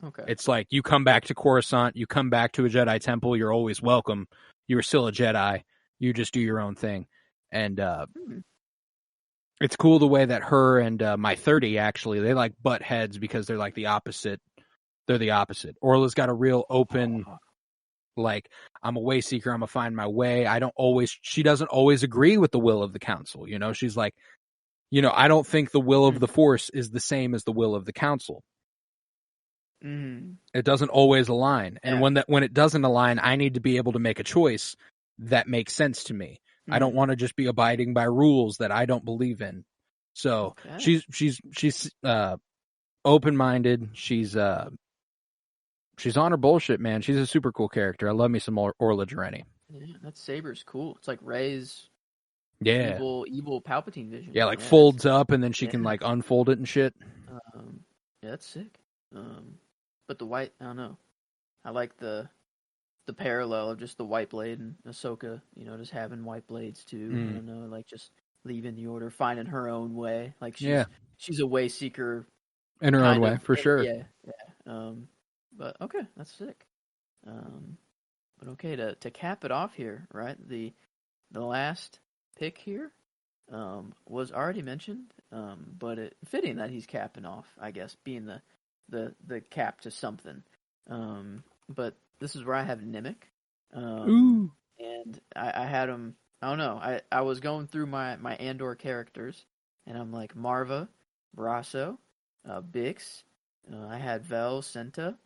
Okay. It's like you come back to Coruscant, you come back to a Jedi temple, you're always welcome. You're still a Jedi. You just do your own thing. And it's cool the way that her and my 30 actually, they like butt heads because they're like the opposite. They're the opposite. Orla's got a real open, like, I'm a way seeker, I'm gonna find my way. She doesn't always agree with the will of the council. You know, she's like, you know, I don't think the will of the Force is the same as the will of the council. It doesn't always align. And when it doesn't align, I need to be able to make a choice that makes sense to me. I don't want to just be abiding by rules that I don't believe in. So Okay. she's open-minded. She's on her bullshit, man. She's a super cool character. I love me some Orla Jareni. Yeah, that saber's cool. It's like Rey's Yeah. evil Palpatine vision. Yeah, like Yeah, folds up and then she yeah. can like unfold it and shit. Yeah, that's sick. But the white, I don't know. I like the parallel of just the white blade and Ahsoka, just having white blades too. I don't know, like just leaving the order, finding her own way. Like she's a way seeker in her own way, for sure. Yeah. But okay, that's sick. But okay, to cap it off here, right? The last pick here was already mentioned, but it fitting that he's capping off, I guess, being the cap to something. But this is where I have Nemik. Ooh. And I had him. I don't know. I was going through my Andor characters, and I'm like Marva, Brasso, Bix. I had Vel, Senta,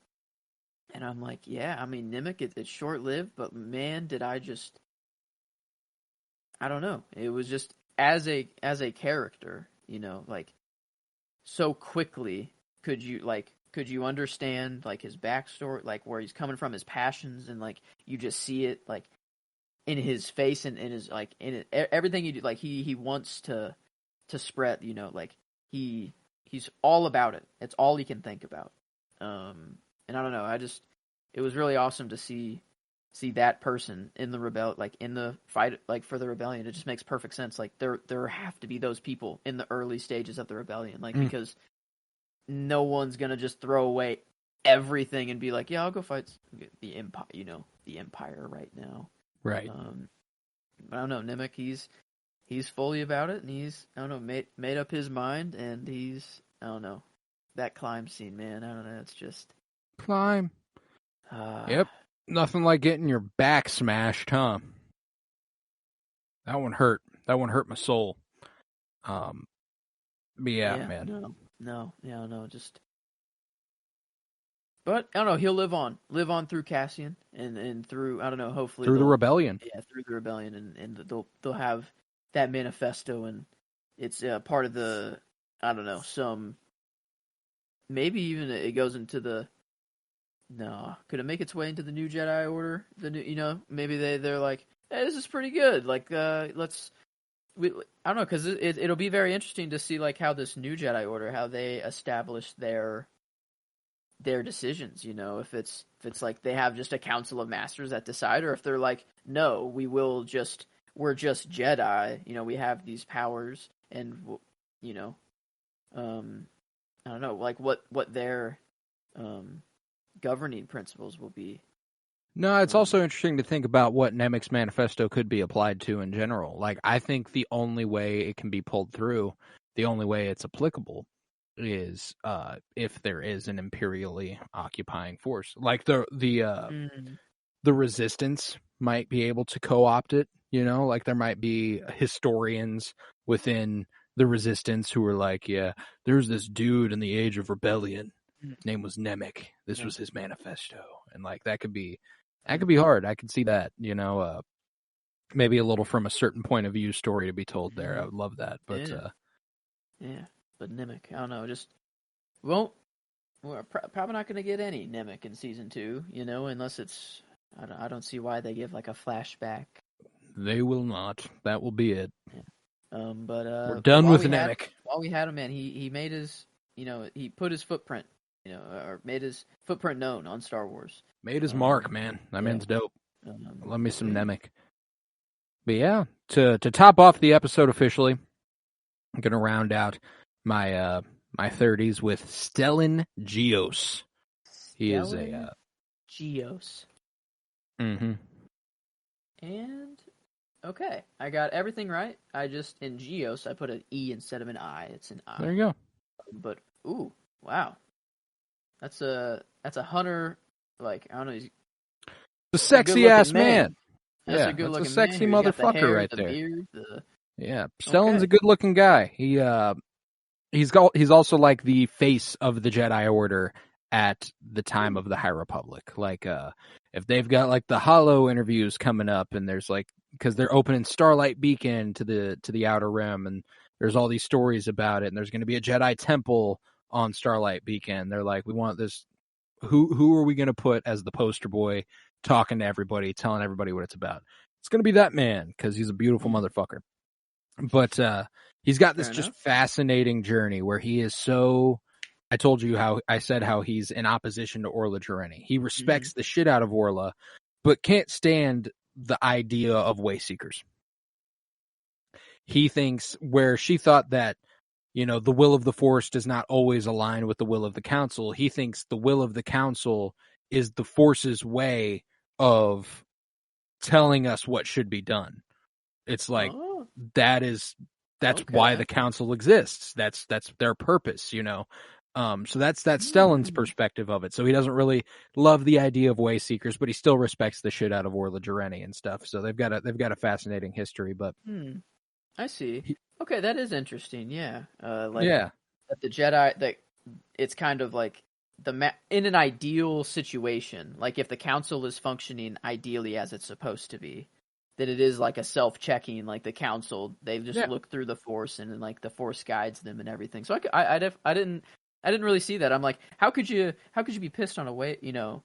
and I'm like, yeah. I mean, Nemik. It's short lived, but man, did I just. I don't know. It was just as a character, like so quickly could you understand like his backstory, like where he's coming from, his passions, and like you just see it like in his face and in his like in it, everything he do. Like he wants to spread, like he's all about it. It's all he can think about. And I don't know. It was really awesome to see that person in the like in the fight, like for the rebellion. It just makes perfect sense. Like there have to be those people in the early stages of the rebellion, like because no one's gonna just throw away everything and be like, yeah, I'll go fight the empire, the empire right now. Right. But I don't know, Nemik, he's fully about it, and he's, I don't know, made up his mind, and he's, I don't know, that climb scene, man. I don't know, it's just climb. Yep. Nothing like getting your back smashed, huh? That one hurt. That one hurt my soul. But yeah, man. No, just. But I don't know. He'll live on through Cassian and through, I don't know. Hopefully through the rebellion. Yeah, through the rebellion, and they'll have that manifesto, and it's part of the, I don't know, some. Maybe even it goes into the. No, could it make its way into the new Jedi Order? The new, maybe they're like, hey, this is pretty good. Like, I don't know, because it'll be very interesting to see like how this new Jedi Order, how they establish their decisions. If it's like they have just a council of masters that decide, or if they're like, no, we're just Jedi. We have these powers, and I don't know, like what their governing principles will be. No, it's also interesting to think about what Nemik's manifesto could be applied to in general. Like, I think the only way it can be pulled through, the only way it's applicable, is if there is an imperially occupying force. Like the resistance might be able to co-opt it. Like there might be historians within the resistance who are like, yeah, there's this dude in the Age of Rebellion. His name was Nemik. This was his manifesto, and like that could be hard. I could see that, maybe a little from a certain point of view story to be told there. I would love that, but but Nemik, I don't know, just we're probably not going to get any Nemik in season 2, unless it's, I don't see why they give like a flashback. They will not. That will be it. Yeah. But we're done with Nemik. While we had him, man, he made his, he put his footprint. Or made his footprint known on Star Wars. Made his mark, man. That man's dope. Love me some Nemik. But yeah, to top off the episode officially, I'm gonna round out my my 30s with Stellan Gios. He is a Gios. Mm-hmm. And okay, I got everything right. I just in Gios I put an E instead of an I. It's an I. There you go. But wow. That's a hunter, like, I don't know. He's a sexy ass man. That's a good looking sexy man. motherfucker right there. Beard, yeah, Stellan's a good looking guy. He's also like the face of the Jedi Order at the time of the High Republic. Like, if they've got like the Holo interviews coming up, and there's like, because they're opening Starlight Beacon to the Outer Rim, and there's all these stories about it, and there's going to be a Jedi temple on Starlight Beacon. They're like, we want this. Who are we going to put as the poster boy, talking to everybody, telling everybody what it's about? It's going to be that man, because he's a beautiful motherfucker. But he's got this just fascinating journey where he is so. I told you how I said how he's in opposition to Orla Jareni. He respects the shit out of Orla, but can't stand the idea of Wayseekers. He thinks where she thought that, you know, the will of the Force does not always align with the will of the Council. He thinks the will of the Council is the Force's way of telling us what should be done. It's like that's why the Council exists. That's their purpose, you know. So that's Stellan's perspective of it. So he doesn't really love the idea of Wayseekers, but he still respects the shit out of Orla Jareni and stuff. So they've got a fascinating history. But I see. Okay, that is interesting. Yeah, that the Jedi, that it's kind of like in an ideal situation, like if the Council is functioning ideally as it's supposed to be, that it is like a self-checking, like the Council, they just look through the Force and like the Force guides them and everything. So I didn't really see that. I'm like, how could you be pissed on a Wayseeker?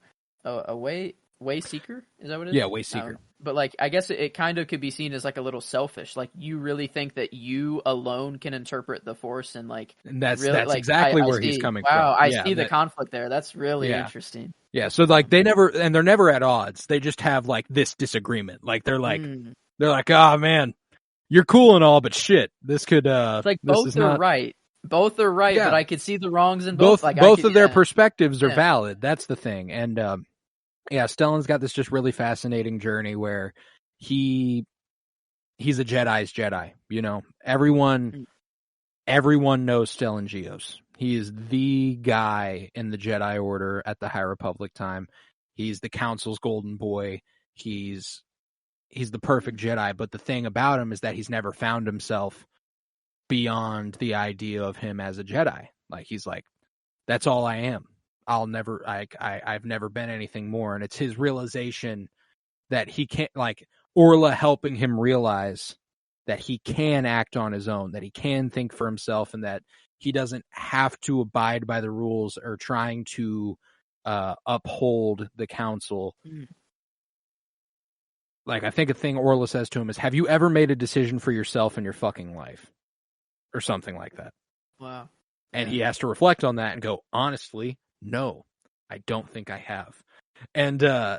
Is that what it is? Yeah, Wayseeker. But like, I guess it kind of could be seen as like a little selfish. Like, you really think that you alone can interpret the Force, and like, and that's like, exactly where he's coming from. Wow, I see the conflict there. That's really interesting. Yeah, so like they're never at odds. They just have like this disagreement. Like they're like, oh man, you're cool and all, but shit, this could it's like both are right. Both are right, but I could see the wrongs in both. Like, both of their perspectives are valid. That's the thing. And Stellan's got this just really fascinating journey where he's a Jedi's Jedi. You know, everyone knows Stellan Gios. He is the guy in the Jedi Order at the High Republic time. He's the Council's golden boy. He's the perfect Jedi. But the thing about him is that he's never found himself beyond the idea of him as a Jedi. Like, he's like, that's all I am. I've never been anything more. And it's his realization that he can't, like, Orla helping him realize that he can act on his own, that he can think for himself, and that he doesn't have to abide by the rules or trying to uphold the Council. Like, I think a thing Orla says to him is, have you ever made a decision for yourself in your fucking life? Or something like that. Wow. And he has to reflect on that and go, honestly, no, I don't think I have. And so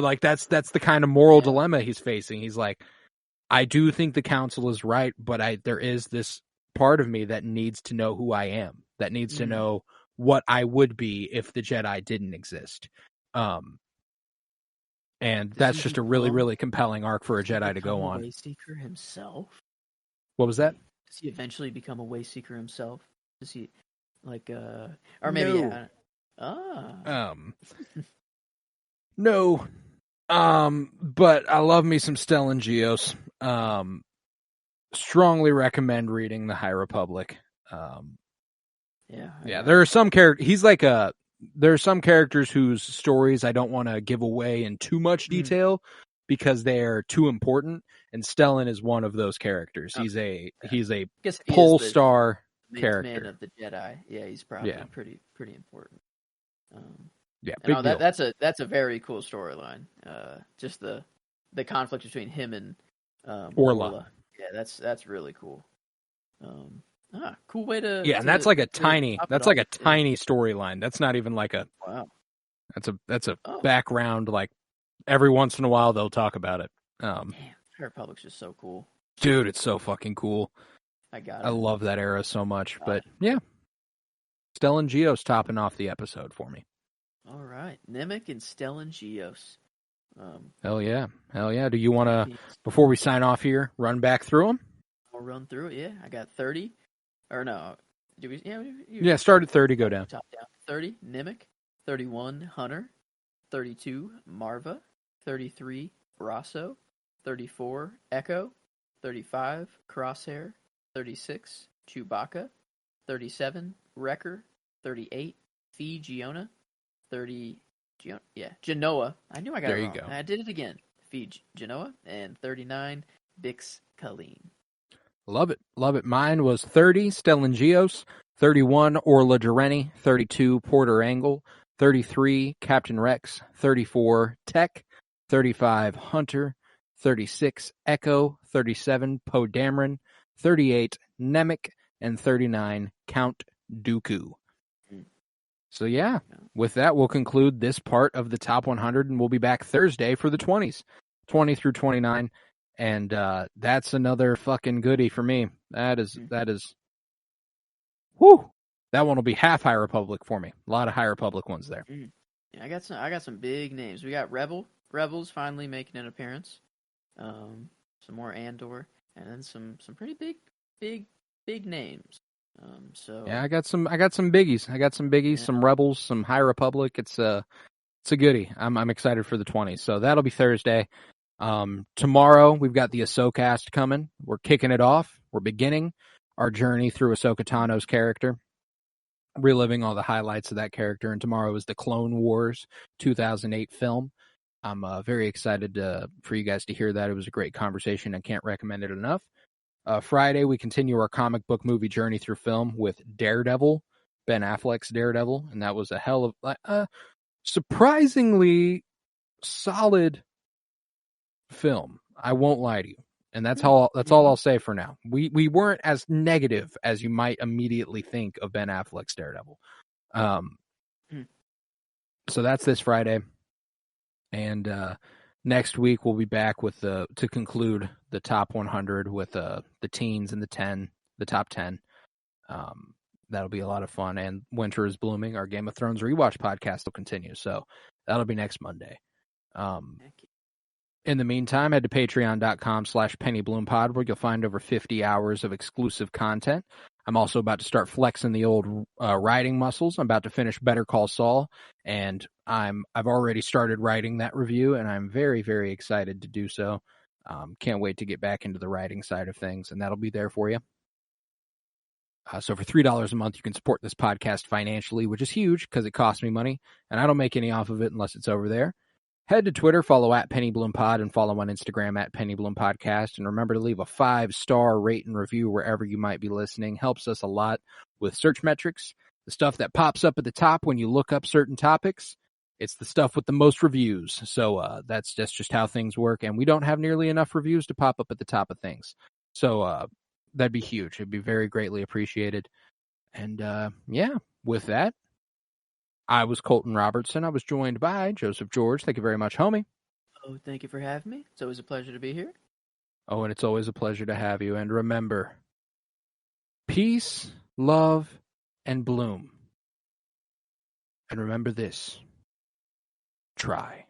like that's the kind of moral dilemma he's facing. He's like, I do think the Council is right, but there is this part of me that needs to know who I am, that needs to know what I would be if the Jedi didn't exist. And that's just a really, really compelling arc for a Jedi to go on. Wayseeker himself? What was that? Does he eventually become a Wayseeker himself? Does he, like, or maybe, no. No. But I love me some Stellan Gios. Strongly recommend reading the High Republic. There are some there are some characters whose stories I don't want to give away in too much detail because they're too important, and Stellan is one of those characters. Okay. He's a pole star character. Man of the Jedi. Yeah, he's probably pretty important. Big deal. That's a very cool storyline. Just the conflict between him and Orla. Yeah, that's really cool. Cool way to. Yeah, and that's like a tiny storyline. That's not even like a. Wow. That's a background. Like, every once in a while they'll talk about it. Damn, High Republic's just so cool. Dude, it's so fucking cool. I love that era so much. But yeah, Stellan Gios topping off the episode for me. All right, Nemik and Stellan Gios. Hell yeah. Do you want to, before we sign off here, run back through them? I'll run through it. Yeah, I got 30. Or no, do we? Yeah, start at 30. Go down. Top down. 30 Nemik, 31 Hunter, 32 Marva, 33 Brasso, 34 Echo, 35 Crosshair, 36 Chewbacca, 37 Wrecker, 38 Fee Giona, 30 Genoa. I knew I got it wrong. There you go. I did it again. Fee Genoa, and 39 Bix Colleen. Love it. Love it. Mine was 30, Stellan Gios, 31, Orla Jareni, 32, Porter Angle, 33, Captain Rex, 34, Tech, 35, Hunter, 36, Echo, 37, Poe Dameron, 38, Nemec, and 39, Count Dooku. So yeah, with that, we'll conclude this part of the top 100, and we'll be back Thursday for the 20s, 20 through 29. And that's another fucking goodie for me. That is, whew, that one will be half High Republic for me. A lot of High Republic ones there. Yeah, I got some big names. We got Rebels finally making an appearance. Some more Andor, and then some pretty big names. So yeah, I got some biggies. Some Rebels, some High Republic. It's a goodie. I'm excited for the 20s. So that'll be Thursday. Tomorrow we've got the Ahsokast coming. We're kicking it off. We're beginning our journey through Ahsoka Tano's character, reliving all the highlights of that character. And tomorrow is the Clone Wars 2008 film. I'm very excited for you guys to hear that. It was a great conversation. I can't recommend it enough. Friday, we continue our comic book movie journey through film with Daredevil, Ben Affleck's Daredevil. And that was a hell of surprisingly solid film. I won't lie to you. And that's all I'll say for now. We weren't as negative as you might immediately think of Ben Affleck's Daredevil. So that's this Friday. And next week we'll be back with to conclude the top 100 with the teens and the top 10. That'll be a lot of fun. And Winter is Blooming, our Game of Thrones rewatch podcast, will continue. So that'll be next Monday. In the meantime, head to patreon.com/PennyBloomPod, where you'll find over 50 hours of exclusive content. I'm also about to start flexing the old writing muscles. I'm about to finish Better Call Saul, and I've already started writing that review, and I'm very, very excited to do so. Can't wait to get back into the writing side of things, and that'll be there for you. So for $3 a month, you can support this podcast financially, which is huge because it costs me money, and I don't make any off of it unless it's over there. Head to Twitter, follow @PennyBloomPod, and follow on Instagram @PennyBloomPodcast. And remember to leave a 5-star rate and review wherever you might be listening. Helps us a lot with search metrics. The stuff that pops up at the top when you look up certain topics, it's the stuff with the most reviews. So that's just how things work. And we don't have nearly enough reviews to pop up at the top of things. So that'd be huge. It'd be very greatly appreciated. And yeah, with that, I was Colton Robertson. I was joined by Joseph George. Thank you very much, homie. Oh, thank you for having me. It's always a pleasure to be here. Oh, and it's always a pleasure to have you. And remember, peace, love, and bloom. And remember this. Try.